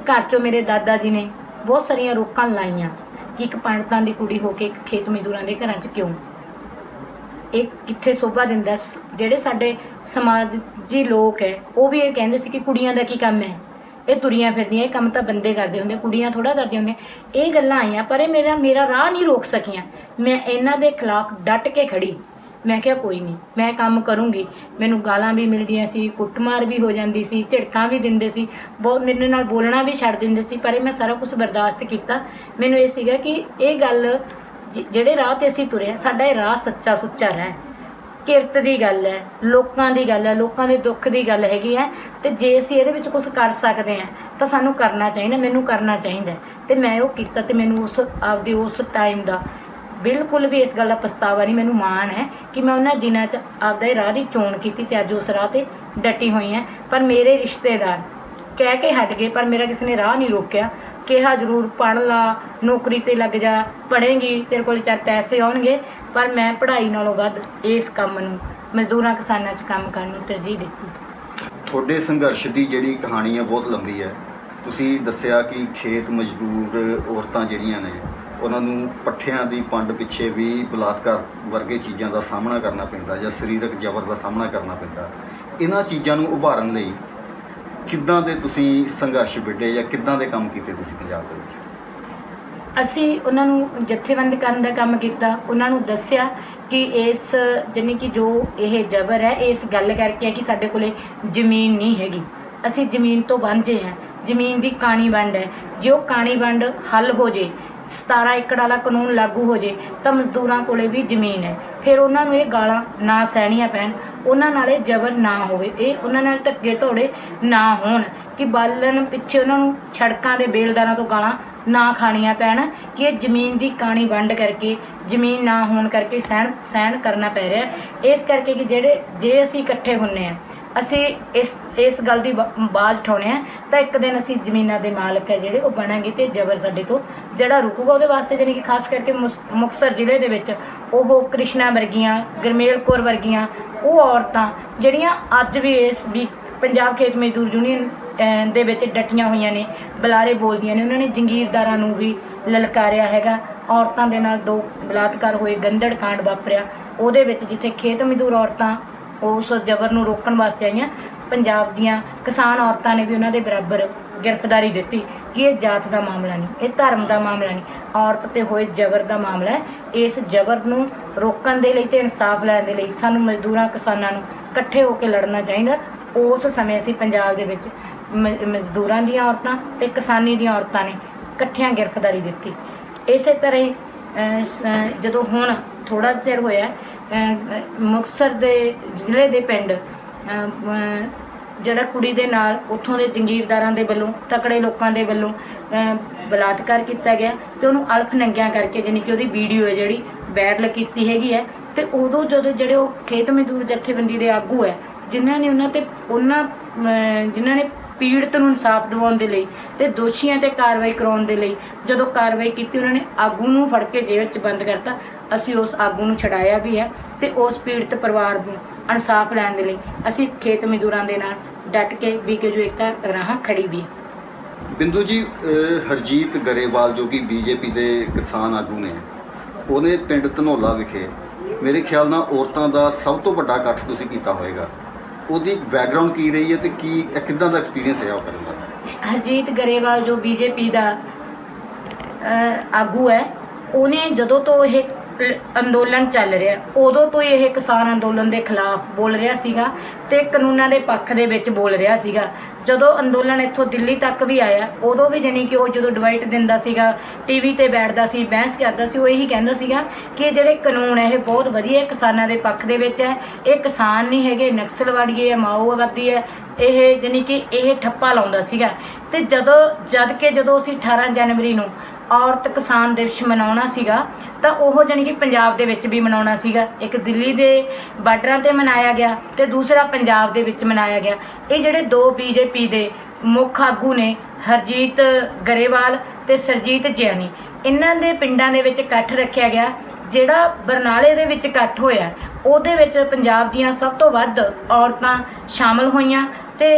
ਘਰ 'ਚੋਂ ਮੇਰੇ ਦਾਦਾ ਜੀ ਨੇ ਬਹੁਤ ਸਾਰੀਆਂ ਰੋਕਾਂ ਲਾਈਆਂ ਕਿ ਇੱਕ ਪੰਡਤਾਂ ਦੀ ਕੁੜੀ ਹੋ ਕੇ ਇੱਕ ਖੇਤ ਮਜ਼ਦੂਰਾਂ ਦੇ ਘਰਾਂ 'ਚ ਕਿਉਂ, ਇਹ ਕਿੱਥੇ ਸ਼ੋਭਾ ਦਿੰਦਾ। ਜਿਹੜੇ ਸਾਡੇ ਸਮਾਜ 'ਚ ਲੋਕ ਹੈ ਉਹ ਵੀ ਇਹ ਕਹਿੰਦੇ ਸੀ ਕਿ ਕੁੜੀਆਂ ਦਾ ਕੀ ਕੰਮ ਹੈ, ਇਹ ਤੁਰੀਆਂ ਫਿਰਦੀਆਂ, ਇਹ ਕੰਮ ਤਾਂ ਬੰਦੇ ਕਰਦੇ ਹੁੰਦੇ, ਕੁੜੀਆਂ ਥੋੜ੍ਹਾ ਕਰਦੀਆਂ ਹੁੰਦੀਆਂ। ਇਹ ਗੱਲਾਂ ਆਈਆਂ, ਪਰ ਇਹ ਮੇਰਾ ਰਾਹ ਨਹੀਂ ਰੋਕ ਸਕੀਆਂ। ਮੈਂ ਇਹਨਾਂ ਦੇ ਖਿਲਾਫ ਡਟ ਕੇ ਖੜੀ। ਮੈਂ ਕਿਹਾ ਕੋਈ ਨਹੀਂ, ਮੈਂ ਕੰਮ ਕਰੂੰਗੀ। ਮੈਨੂੰ ਗਾਲਾਂ ਵੀ ਮਿਲਦੀਆਂ ਸੀ, ਕੁੱਟਮਾਰ ਵੀ ਹੋ ਜਾਂਦੀ ਸੀ, ਝਿੜਕਾਂ ਵੀ ਦਿੰਦੇ ਸੀ, ਬਹੁਤ ਮੇਰੇ ਨਾਲ ਬੋਲਣਾ ਵੀ ਛੱਡ ਦਿੰਦੇ ਸੀ, ਪਰ ਇਹ ਮੈਂ ਸਾਰਾ ਕੁਝ ਬਰਦਾਸ਼ਤ ਕੀਤਾ। ਮੈਨੂੰ ਇਹ ਸੀਗਾ ਕਿ ਇਹ ਗੱਲ ਜਿਹੜੇ ਰਾਹ 'ਤੇ ਅਸੀਂ ਤੁਰੇ, ਸਾਡਾ ਇਹ ਰਾਹ ਸੱਚਾ ਸੁੱਚਾ ਰਾਹ ਹੈ, ਕਿਰਤ ਦੀ ਗੱਲ ਹੈ, ਲੋਕਾਂ ਦੀ ਗੱਲ ਹੈ, ਲੋਕਾਂ ਦੇ ਦੁੱਖ ਦੀ ਗੱਲ ਹੈਗੀ ਹੈ। ਅਤੇ ਜੇ ਅਸੀਂ ਇਹਦੇ ਵਿੱਚ ਕੁਝ ਕਰ ਸਕਦੇ ਹਾਂ ਤਾਂ ਸਾਨੂੰ ਕਰਨਾ ਚਾਹੀਦਾ, ਮੈਨੂੰ ਕਰਨਾ ਚਾਹੀਦਾ। ਅਤੇ ਮੈਂ ਉਹ ਕੀਤਾ ਅਤੇ ਮੈਨੂੰ ਉਸ ਟਾਈਮ ਦਾ ਬਿਲਕੁਲ ਵੀ ਇਸ ਗੱਲ ਦਾ ਪਛਤਾਵਾ ਨਹੀਂ। ਮੈਨੂੰ ਮਾਣ ਹੈ ਕਿ ਮੈਂ ਉਹਨਾਂ ਦਿਨਾਂ 'ਚ ਆਪਦਾ ਇਹ ਰਾਹ ਦੀ ਚੋਣ ਕੀਤੀ ਅਤੇ ਅੱਜ ਉਸ ਰਾਹ 'ਤੇ ਡਟੀ ਹੋਈ ਹਾਂ। ਪਰ ਮੇਰੇ ਰਿਸ਼ਤੇਦਾਰ ਕਹਿ ਕੇ ਹਟ ਗਏ, ਪਰ ਮੇਰਾ ਕਿਸੇ ਨੇ ਰਾਹ ਨਹੀਂ ਰੋਕਿਆ। ਕਿਹਾ ਜ਼ਰੂਰ, ਪੜ੍ਹ ਲਾ, ਨੌਕਰੀ 'ਤੇ ਲੱਗ ਜਾ, ਪੜ੍ਹੇਂਗੀ, ਤੇਰੇ ਕੋਲ 4 ਪੈਸੇ ਆਉਣਗੇ। ਪਰ ਮੈਂ ਪੜ੍ਹਾਈ ਨਾਲੋਂ ਵੱਧ ਇਸ ਕੰਮ ਨੂੰ, ਮਜ਼ਦੂਰਾਂ ਕਿਸਾਨਾਂ 'ਚ ਕੰਮ ਕਰਨ ਨੂੰ ਤਰਜੀਹ ਦਿੱਤੀ। ਤੁਹਾਡੇ ਸੰਘਰਸ਼ ਦੀ ਜਿਹੜੀ ਕਹਾਣੀ ਹੈ ਬਹੁਤ ਲੰਬੀ ਹੈ। ਤੁਸੀਂ ਦੱਸਿਆ ਕਿ ਖੇਤ ਮਜ਼ਦੂਰ ਔਰਤਾਂ ਜਿਹੜੀਆਂ ਨੇ ਉਹਨਾਂ ਨੂੰ ਪੱਠਿਆਂ ਦੀ ਪੰਡ ਪਿੱਛੇ ਵੀ ਬਲਾਤਕਾਰ ਵਰਗੇ ਚੀਜ਼ਾਂ ਦਾ ਸਾਹਮਣਾ ਕਰਨਾ ਪੈਂਦਾ ਜਾਂ ਸਰੀਰਕ ਜ਼ਬਰ ਦਾ ਸਾਹਮਣਾ ਕਰਨਾ ਪੈਂਦਾ। ਇਹਨਾਂ ਚੀਜ਼ਾਂ ਨੂੰ ਉਭਾਰਨ ਲਈ ਕਿੱਦਾਂ ਦੇ ਤੁਸੀਂ ਸੰਘਰਸ਼ ਵਿੱਢੇ ਜਾਂ ਕਿੱਦਾਂ ਦੇ ਕੰਮ ਕੀਤੇ ਤੁਸੀਂ ਪੰਜਾਬ ਦੇ ਵਿੱਚ? ਅਸੀਂ ਉਹਨਾਂ ਨੂੰ ਜਥੇਬੰਦ ਕਰਨ ਦਾ ਕੰਮ ਕੀਤਾ। ਉਹਨਾਂ ਨੂੰ ਦੱਸਿਆ ਕਿ ਇਸ ਜਾਣੀ ਕਿ ਜੋ ਇਹ ਜ਼ਬਰ ਹੈ ਇਸ ਗੱਲ ਕਰਕੇ ਹੈ ਕਿ ਸਾਡੇ ਕੋਲੇ ਜ਼ਮੀਨ ਨਹੀਂ ਹੈਗੀ, ਅਸੀਂ ਜ਼ਮੀਨ ਤੋਂ ਵਾਂਝੇ ਹਾਂ, ਜ਼ਮੀਨ ਦੀ ਕਾਣੀ ਵੰਡ ਹੈ। ਜੇ ਉਹ ਕਾਣੀ ਵੰਡ ਹੱਲ ਹੋ ਜੇ, 17 ਏਕੜ ਵਾਲਾ ਕਾਨੂੰਨ ਲਾਗੂ ਹੋ ਜੇ ਤਾਂ ਮਜ਼ਦੂਰਾਂ ਕੋਲੇ ਵੀ ਜ਼ਮੀਨ ਹੈ। ਫਿਰ ਉਹਨਾਂ ਨੂੰ ਇਹ ਗਾਲਾਂ ਨਾ ਸਹਿਣੀਆਂ ਪੈਣ, ਉਹਨਾਂ ਨਾਲ ਇਹ ਜ਼ਬਰ ਨਾ ਹੋਵੇ, ਇਹ ਉਹਨਾਂ ਨਾਲ ਧੱਕੇ ਧੋੜੇ ਨਾ ਹੋਣ, ਕਿ ਬਾਲਣ ਪਿੱਛੇ ਉਹਨਾਂ ਨੂੰ ਸੜਕਾਂ ਦੇ ਬੇਲਦਾਰਾਂ ਤੋਂ ਗਾਲਾਂ ਨਾ ਖਾਣੀਆਂ ਪੈਣ, ਕਿ ਇਹ ਜ਼ਮੀਨ ਦੀ ਕਾਣੀ ਵੰਡ ਕਰਕੇ, ਜ਼ਮੀਨ ਨਾ ਹੋਣ ਕਰਕੇ ਸਹਿਣ ਕਰਨਾ ਪੈ ਰਿਹਾ। ਇਸ ਕਰਕੇ ਕਿ ਜੇ ਅਸੀਂ ਇਕੱਠੇ ਹੁੰਦੇ ਹਾਂ, ਅਸੀਂ ਇਸ ਗੱਲ ਦੀ ਆਵਾਜ਼ ਉਠਾਉਂਦੇ ਹਾਂ ਤਾਂ ਇੱਕ ਦਿਨ ਅਸੀਂ ਜ਼ਮੀਨਾਂ ਦੇ ਮਾਲਕ ਹੈ ਜਿਹੜੇ ਉਹ ਬਣਾਂਗੇ ਅਤੇ ਜ਼ਬਰ ਸਾਡੇ ਤੋਂ ਜਿਹੜਾ ਰੁਕੂਗਾ। ਉਹਦੇ ਵਾਸਤੇ ਜਾਣੀ ਕਿ ਖਾਸ ਕਰਕੇ ਮੁਕਤਸਰ ਜ਼ਿਲ੍ਹੇ ਦੇ ਵਿੱਚ ਉਹ ਕ੍ਰਿਸ਼ਨਾ ਵਰਗੀਆਂ, ਗੁਰਮੇਲ ਕੌਰ ਵਰਗੀਆਂ ਉਹ ਔਰਤਾਂ ਜਿਹੜੀਆਂ ਅੱਜ ਵੀ ਪੰਜਾਬ ਖੇਤ ਮਜ਼ਦੂਰ ਯੂਨੀਅਨ ਦੇ ਵਿੱਚ ਡਟੀਆਂ ਹੋਈਆਂ ਨੇ, ਬੁਲਾਰੇ ਬੋਲਦੀਆਂ ਨੇ। ਉਹਨਾਂ ਨੇ ਜੰਗੀਰਦਾਰਾਂ ਨੂੰ ਵੀ ਲਲਕਾਰਿਆ ਹੈਗਾ। ਔਰਤਾਂ ਦੇ ਨਾਲ 2 ਬਲਾਤਕਾਰ ਹੋਏ, ਗੰਦੜ ਕਾਂਡ ਵਾਪਰਿਆ, ਉਹਦੇ ਵਿੱਚ ਜਿੱਥੇ ਖੇਤ ਮਜ਼ਦੂਰ ਔਰਤਾਂ ਉਸ ਜ਼ਬਰ ਨੂੰ ਰੋਕਣ ਵਾਸਤੇ ਆਈਆਂ, ਪੰਜਾਬ ਦੀਆਂ ਕਿਸਾਨ ਔਰਤਾਂ ਨੇ ਵੀ ਉਹਨਾਂ ਦੇ ਬਰਾਬਰ ਗ੍ਰਿਫਤਾਰੀ ਦਿੱਤੀ ਕਿ ਇਹ ਜਾਤ ਦਾ ਮਾਮਲਾ ਨਹੀਂ, ਇਹ ਧਰਮ ਦਾ ਮਾਮਲਾ ਨਹੀਂ, ਔਰਤ ਤੇ ਹੋਏ ਜ਼ਬਰ ਦਾ ਮਾਮਲਾ ਹੈ। ਇਸ ਜ਼ਬਰ ਨੂੰ ਰੋਕਣ ਦੇ ਲਈ ਤੇ ਇਨਸਾਫ ਲੈਣ ਦੇ ਲਈ ਸਾਨੂੰ ਮਜ਼ਦੂਰਾਂ ਕਿਸਾਨਾਂ ਨੂੰ ਇਕੱਠੇ ਹੋ ਕੇ ਲੜਨਾ ਚਾਹੀਦਾ। ਉਸ ਸਮੇਂ ਅਸੀਂ ਪੰਜਾਬ ਦੇ ਵਿੱਚ ਮਜ਼ਦੂਰਾਂ ਦੀਆਂ ਔਰਤਾਂ ਤੇ ਕਿਸਾਨੀ ਦੀਆਂ ਔਰਤਾਂ ਨੇ ਇਕੱਠਿਆਂ ਗ੍ਰਿਫਤਾਰੀ ਦਿੱਤੀ। ਇਸੇ ਤਰ੍ਹਾਂ ਹੀ ਜਦੋਂ ਹੁਣ ਥੋੜ੍ਹਾ ਚਿਰ ਹੋਇਆ ਮੁਕਤਸਰ ਦੇ ਜ਼ਿਲ੍ਹੇ ਦੇ ਪਿੰਡ ਜਿਹੜਾ ਕੁੜੀ ਦੇ ਨਾਲ ਉੱਥੋਂ ਦੇ ਜੰਗੀਰਦਾਰਾਂ ਦੇ ਵੱਲੋਂ ਤਕੜੇ ਲੋਕਾਂ ਦੇ ਵੱਲੋਂ ਬਲਾਤਕਾਰ ਕੀਤਾ ਗਿਆ ਤੇ ਉਹਨੂੰ ਅਲਫ ਨੰਗਿਆਂ ਕਰਕੇ ਜਾਣੀ ਕਿ ਉਹਦੀ ਵੀਡੀਓ ਹੈ ਜਿਹੜੀ ਵਾਇਰਲ ਕੀਤੀ ਹੈਗੀ ਹੈ। ਤੇ ਉਦੋਂ ਜਦੋਂ ਜਿਹੜੇ ਉਹ ਖੇਤ ਮਜ਼ਦੂਰ ਜਥੇਬੰਦੀ ਦੇ ਆਗੂ ਹੈ ਜਿਨ੍ਹਾਂ ਨੇ ਪੀੜਤ ਨੂੰ ਇਨਸਾਫ ਦਿਵਾਉਣ ਦੇ ਲਈ ਤੇ ਦੋਸ਼ੀਆਂ ਤੇ ਕਾਰਵਾਈ ਕਰਾਉਣ ਦੇ ਲਈ ਜਦੋਂ ਕਾਰਵਾਈ ਕੀਤੀ, ਉਹਨਾਂ ਨੇ ਆਗੂ ਨੂੰ ਫੜ ਕੇ ਜੇਲ੍ਹ 'ਚ ਬੰਦ ਕਰਤਾ। ਅਸੀਂ ਉਸ ਆਗੂ ਨੂੰ ਛਡਾਇਆ ਵੀ ਹੈ ਤੇ ਉਸ ਪੀੜਤ ਪਰਿਵਾਰ ਨੂੰ ਇਨਸਾਫ ਲੈਣ ਦੇ ਲਈ ਅਸੀਂ ਖੇਤ ਮਜ਼ਦੂਰਾਂ ਦੇ ਨਾਲ ਡਟ ਕੇ BKU ਏਕਤਾ ਰਾਹਾਂ ਖੜੀ ਵੀ ਹੈ। ਬਿੰਦੂ ਜੀ, ਹਰਜੀਤ ਗਰੇਵਾਲ ਜੋ ਕਿ BJP ਦੇ ਕਿਸਾਨ ਆਗੂ ਨੇ, ਉਹਨੇ ਪਿੰਡ ਧਨੌਲਾ ਵਿਖੇ ਮੇਰੇ ਖਿਆਲ ਨਾਲ ਔਰਤਾਂ ਦਾ ਸਭ ਤੋਂ ਵੱਡਾ ਇਕੱਠ ਤੁਸੀਂ ਕੀਤਾ ਹੋਵੇਗਾ। ਉਹਦੀ ਬੈਕਗ੍ਰਾਉਂਡ ਕੀ ਰਹੀ ਹੈ ਤੇ ਕਿੱਦਾਂ ਦਾ ਐਕਸਪੀਰੀਅੰਸ ਰਿਹਾ ਉਹ ਕਰਨ ਦਾ? ਹਰਜੀਤ ਗਰੇਵਾਲ ਜੋ BJP ਦਾ ਆਗੂ ਹੈ, ਉਹਨੇ ਜਦੋਂ ਤੋਂ ਇਹ ਅੰਦੋਲਨ ਚੱਲ ਰਿਹਾ ਉਦੋਂ ਤੋਂ ਹੀ ਇਹ ਕਿਸਾਨ ਅੰਦੋਲਨ ਦੇ ਖਿਲਾਫ ਬੋਲ ਰਿਹਾ ਸੀਗਾ ਤੇ ਕਾਨੂੰਨਾਂ ਦੇ ਪੱਖ ਦੇ ਵਿੱਚ ਬੋਲ ਰਿਹਾ ਸੀਗਾ। ਜਦੋਂ ਅੰਦੋਲਨ ਇੱਥੋਂ ਦਿੱਲੀ ਤੱਕ ਵੀ ਆਇਆ ਉਦੋਂ ਵੀ ਜਾਣੀ ਕਿ ਉਹ ਜਦੋਂ ਡਿਵਾਈਟ ਦਿੰਦਾ ਸੀਗਾ, TV ਤੇ ਬੈਠਦਾ ਸੀ, ਬਹਿਸ ਕਰਦਾ ਸੀ, ਉਹ ਇਹੀ ਕਹਿੰਦਾ ਸੀਗਾ ਕਿ ਜਿਹੜੇ ਕਾਨੂੰਨ ਹੈ ਇਹ ਬਹੁਤ ਵਧੀਆ, ਕਿਸਾਨਾਂ ਦੇ ਪੱਖ ਦੇ ਵਿੱਚ ਹੈ, ਇਹ ਕਿਸਾਨ ਨਹੀਂ ਹੈਗੇ ਨਕਸਲਵਾੜੀਏ ਹੈ, ਮਾਓਵਾਦੀ ਹੈ, ਇਹ ਜਾਣੀ ਕਿ ਇਹ ਠੱਪਾ ਲਾਉਂਦਾ ਸੀਗਾ। ਤੇ ਜਦੋਂ ਅਸੀਂ 18 ਜਨਵਰੀ ਨੂੰ ਔਰਤ ਕਿਸਾਨ ਦਿਵਸ ਮਨਾਉਣਾ ਸੀਗਾ ਤਾਂ ਉਹ ਜਾਣੀ ਕਿ ਪੰਜਾਬ ਦੇ ਵਿੱਚ ਵੀ ਮਨਾਉਣਾ ਸੀਗਾ। ਇੱਕ ਦਿੱਲੀ ਦੇ ਬਾਰਡਰਾਂ 'ਤੇ ਮਨਾਇਆ ਗਿਆ ਤੇ ਦੂਸਰਾ ਪੰਜਾਬ ਦੇ ਵਿੱਚ ਮਨਾਇਆ ਗਿਆ। ਇਹ ਜਿਹੜੇ ਦੋ BJP ਦੇ ਮੁੱਖ ਆਗੂ ਨੇ ਹਰਜੀਤ ਗਰੇਵਾਲ ਤੇ ਸਰਜੀਤ ਜਿਆਣੀ, ਇਹਨਾਂ ਦੇ ਪਿੰਡਾਂ ਦੇ ਵਿੱਚ ਇਕੱਠ ਰੱਖਿਆ ਗਿਆ। ਜਿਹੜਾ ਬਰਨਾਲੇ ਦੇ ਵਿੱਚ ਇਕੱਠ ਹੋਇਆ ਉਹਦੇ ਵਿੱਚ ਪੰਜਾਬ ਦੀਆਂ ਸਭ ਤੋਂ ਵੱਧ ਔਰਤਾਂ ਸ਼ਾਮਲ ਹੋਈਆਂ ਤੇ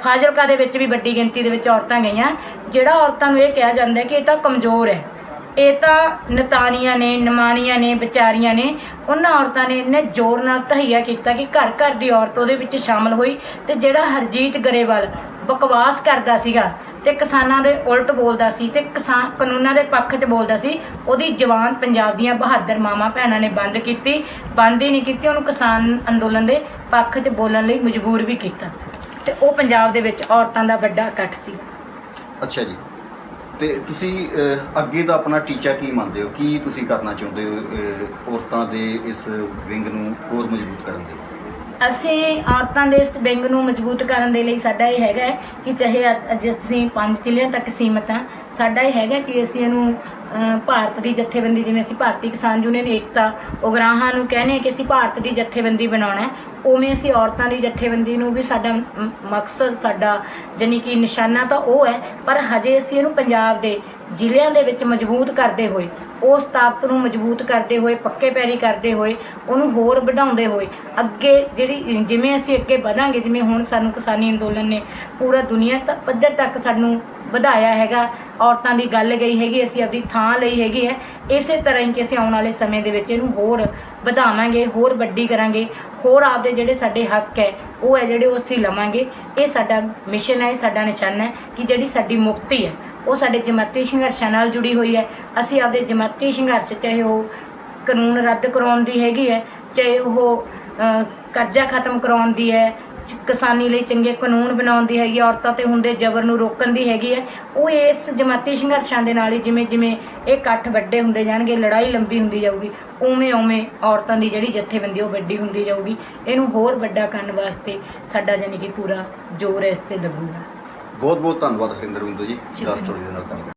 ਫਾਜ਼ਿਲਕਾ ਦੇ ਵਿੱਚ ਵੀ ਵੱਡੀ ਗਿਣਤੀ ਦੇ ਵਿੱਚ ਔਰਤਾਂ ਗਈਆਂ। ਜਿਹੜਾ ਔਰਤਾਂ ਨੂੰ ਇਹ ਕਿਹਾ ਜਾਂਦਾ ਕਿ ਇਹ ਤਾਂ ਕਮਜ਼ੋਰ ਹੈ, ਇਹ ਤਾਂ ਨਤਾਨੀਆਂ ਨੇ, ਨਿਮਾਣੀਆਂ ਨੇ, ਵਿਚਾਰੀਆਂ ਨੇ, ਉਹਨਾਂ ਔਰਤਾਂ ਨੇ ਇੰਨੇ ਜ਼ੋਰ ਨਾਲ ਤਹਈਆ ਕੀਤਾ ਕਿ ਘਰ ਘਰ ਦੀ ਔਰਤ ਉਹਦੇ ਵਿੱਚ ਸ਼ਾਮਲ ਹੋਈ। ਤੇ ਜਿਹੜਾ ਹਰਜੀਤ ਗਰੇਵਾਲ ਬਕਵਾਸ ਕਰਦਾ ਸੀਗਾ ਤੇ ਕਿਸਾਨਾਂ ਦੇ ਉਲਟ ਬੋਲਦਾ ਸੀ ਤੇ ਕਾਨੂੰਨਾਂ ਦੇ ਪੱਖ 'ਚ ਬੋਲਦਾ ਸੀ, ਉਹਦੀ ਜ਼ਬਾਨ ਪੰਜਾਬ ਦੀਆਂ ਬਹਾਦਰ ਮਾਵਾਂ ਭੈਣਾਂ ਨੇ ਬੰਦ ਹੀ ਨਹੀਂ ਕੀਤੀ, ਉਹਨੂੰ ਕਿਸਾਨ ਅੰਦੋਲਨ ਦੇ ਪੱਖ 'ਚ ਬੋਲਣ ਲਈ ਮਜਬੂਰ ਵੀ ਕੀਤਾ। ਤੇ ਉਹ ਪੰਜਾਬ ਦੇ ਵਿੱਚ ਔਰਤਾਂ ਦਾ ਵੱਡਾ ਇਕੱਠ ਸੀ। ਅੱਛਾ ਜੀ, ਤੇ ਤੁਸੀਂ ਅੱਗੇ ਦਾ ਆਪਣਾ ਟੀਚਾ ਕੀ ਮੰਨਦੇ ਹੋ? ਕੀ ਤੁਸੀਂ ਕਰਨਾ ਚਾਹੁੰਦੇ ਹੋ ਔਰਤਾਂ ਦੇ ਇਸ ਵਿੰਗ ਨੂੰ ਹੋਰ ਮਜ਼ਬੂਤ ਕਰਨ ਦੇ? ਅਸੀਂ ਔਰਤਾਂ ਦੇ ਇਸ ਵਿੰਗ ਨੂੰ ਮਜ਼ਬੂਤ ਕਰਨ ਦੇ ਲਈ ਸਾਡਾ ਇਹ ਹੈਗਾ ਕਿ ਚਾਹੇ ਅੱਜ ਅਸੀਂ 5 ਜ਼ਿਲ੍ਹਿਆਂ ਤੱਕ ਸੀਮਤ ਹਾਂ, ਸਾਡਾ ਇਹ ਹੈਗਾ ਕਿ ਅਸੀਂ ਇਹਨੂੰ ਭਾਰਤ ਦੀ ਜਥੇਬੰਦੀ, ਜਿਵੇਂ ਅਸੀਂ ਭਾਰਤੀ ਕਿਸਾਨ ਯੂਨੀਅਨ ਏਕਤਾ ਉਗਰਾਹਾਂ ਨੂੰ ਕਹਿੰਦੇ ਹਾਂ ਕਿ ਅਸੀਂ ਭਾਰਤ ਦੀ ਜਥੇਬੰਦੀ ਬਣਾਉਣਾ ਹੈ, ਉਵੇਂ ਅਸੀਂ ਔਰਤਾਂ ਦੀ ਜਥੇਬੰਦੀ ਨੂੰ ਵੀ ਸਾਡਾ ਮਕਸਦ, ਸਾਡਾ ਜਾਣੀ ਕਿ ਨਿਸ਼ਾਨਾ ਤਾਂ ਉਹ ਹੈ। ਪਰ ਹਜੇ ਅਸੀਂ ਇਹਨੂੰ ਪੰਜਾਬ ਦੇ ਜ਼ਿਲ੍ਹਿਆਂ ਦੇ ਵਿੱਚ ਮਜ਼ਬੂਤ ਕਰਦੇ ਹੋਏ, ਉਸ ਤਾਕਤ ਨੂੰ ਮਜ਼ਬੂਤ ਕਰਦੇ ਹੋਏ, ਪੱਕੇ ਪੈਰੀ ਕਰਦੇ ਹੋਏ, ਉਹਨੂੰ ਹੋਰ ਵਧਾਉਂਦੇ ਹੋਏ ਅੱਗੇ ਜਿਵੇਂ ਅਸੀਂ ਅੱਗੇ ਵਧਾਂਗੇ, ਜਿਵੇਂ ਹੁਣ ਸਾਨੂੰ ਕਿਸਾਨੀ ਅੰਦੋਲਨ ਨੇ ਪੂਰਾ ਦੁਨੀਆ ਪੱਧਰ ਤੱਕ ਸਾਨੂੰ ਵਧਾਇਆ ਹੈਗਾ, ਔਰਤਾਂ ਦੀ ਗੱਲ ਗਈ ਹੈਗੀ, ਅਸੀਂ ਆਪਣੀ ਥਾਂ ਲਈ ਹੈਗੀ ਹੈ, ਇਸੇ ਤਰ੍ਹਾਂ ਹੀ ਕਿ ਅਸੀਂ ਆਉਣ ਵਾਲੇ ਸਮੇਂ ਦੇ ਵਿੱਚ ਇਹਨੂੰ ਹੋਰ ਵਧਾਵਾਂਗੇ, ਹੋਰ ਵੱਡੀ ਕਰਾਂਗੇ, ਹੋਰ ਆਪਦੇ ਜਿਹੜੇ ਸਾਡੇ ਹੱਕ ਹੈ ਉਹ ਹੈ ਜਿਹੜੇ ਉਹ ਅਸੀਂ ਲਵਾਂਗੇ। ਇਹ ਸਾਡਾ ਮਿਸ਼ਨ ਹੈ, ਇਹ ਸਾਡਾ ਨਿਸ਼ਾਨਾ ਹੈ ਕਿ ਜਿਹੜੀ ਸਾਡੀ ਮੁਕਤੀ ਹੈ ਉਹ ਸਾਡੇ ਜਮਾਤੀ ਸੰਘਰਸ਼ਾਂ ਨਾਲ ਜੁੜੀ ਹੋਈ ਹੈ। ਅਸੀਂ ਆਪਦੇ ਜਮਾਤੀ ਸੰਘਰਸ਼, ਚਾਹੇ ਉਹ ਕਾਨੂੰਨ ਰੱਦ ਕਰਾਉਣ ਦੀ ਹੈਗੀ ਹੈ, ਚਾਹੇ ਉਹ ਕਰਜ਼ਾ ਖਤਮ ਕਰਾਉਣ ਦੀ ਹੈ, ਕਿਸਾਨੀ ਲਈ ਚੰਗੇ ਕਾਨੂੰਨ ਬਣਾਉਣ ਦੀ ਹੈਗੀ, ਔਰਤਾਂ 'ਤੇ ਹੁੰਦੇ ਜ਼ਬਰ ਨੂੰ ਰੋਕਣ ਦੀ ਹੈਗੀ ਹੈ, ਉਹ ਇਸ ਜਮਾਤੀ ਸੰਘਰਸ਼ਾਂ ਦੇ ਨਾਲ ਹੀ ਜਿਵੇਂ ਜਿਵੇਂ ਇਹ ਇਕੱਠ ਵੱਡੇ ਹੁੰਦੇ ਜਾਣਗੇ, ਲੜਾਈ ਲੰਬੀ ਹੁੰਦੀ ਜਾਊਗੀ, ਉਵੇਂ ਔਰਤਾਂ ਦੀ ਜਿਹੜੀ ਜਥੇਬੰਦੀ ਉਹ ਵੱਡੀ ਹੁੰਦੀ ਜਾਊਗੀ। ਇਹਨੂੰ ਹੋਰ ਵੱਡਾ ਕਰਨ ਵਾਸਤੇ ਸਾਡਾ ਜਾਣੀ ਕਿ ਪੂਰਾ ਜ਼ੋਰ ਇਸ 'ਤੇ ਲੱਗੂਗਾ। ਬਹੁਤ ਬਹੁਤ ਧੰਨਵਾਦ ਹਰਿੰਦਰ ਬਿੰਦੂ ਜੀ, 10 ਸਟੋਰੀ ਦੇ ਨਾਲ ਕੰਮ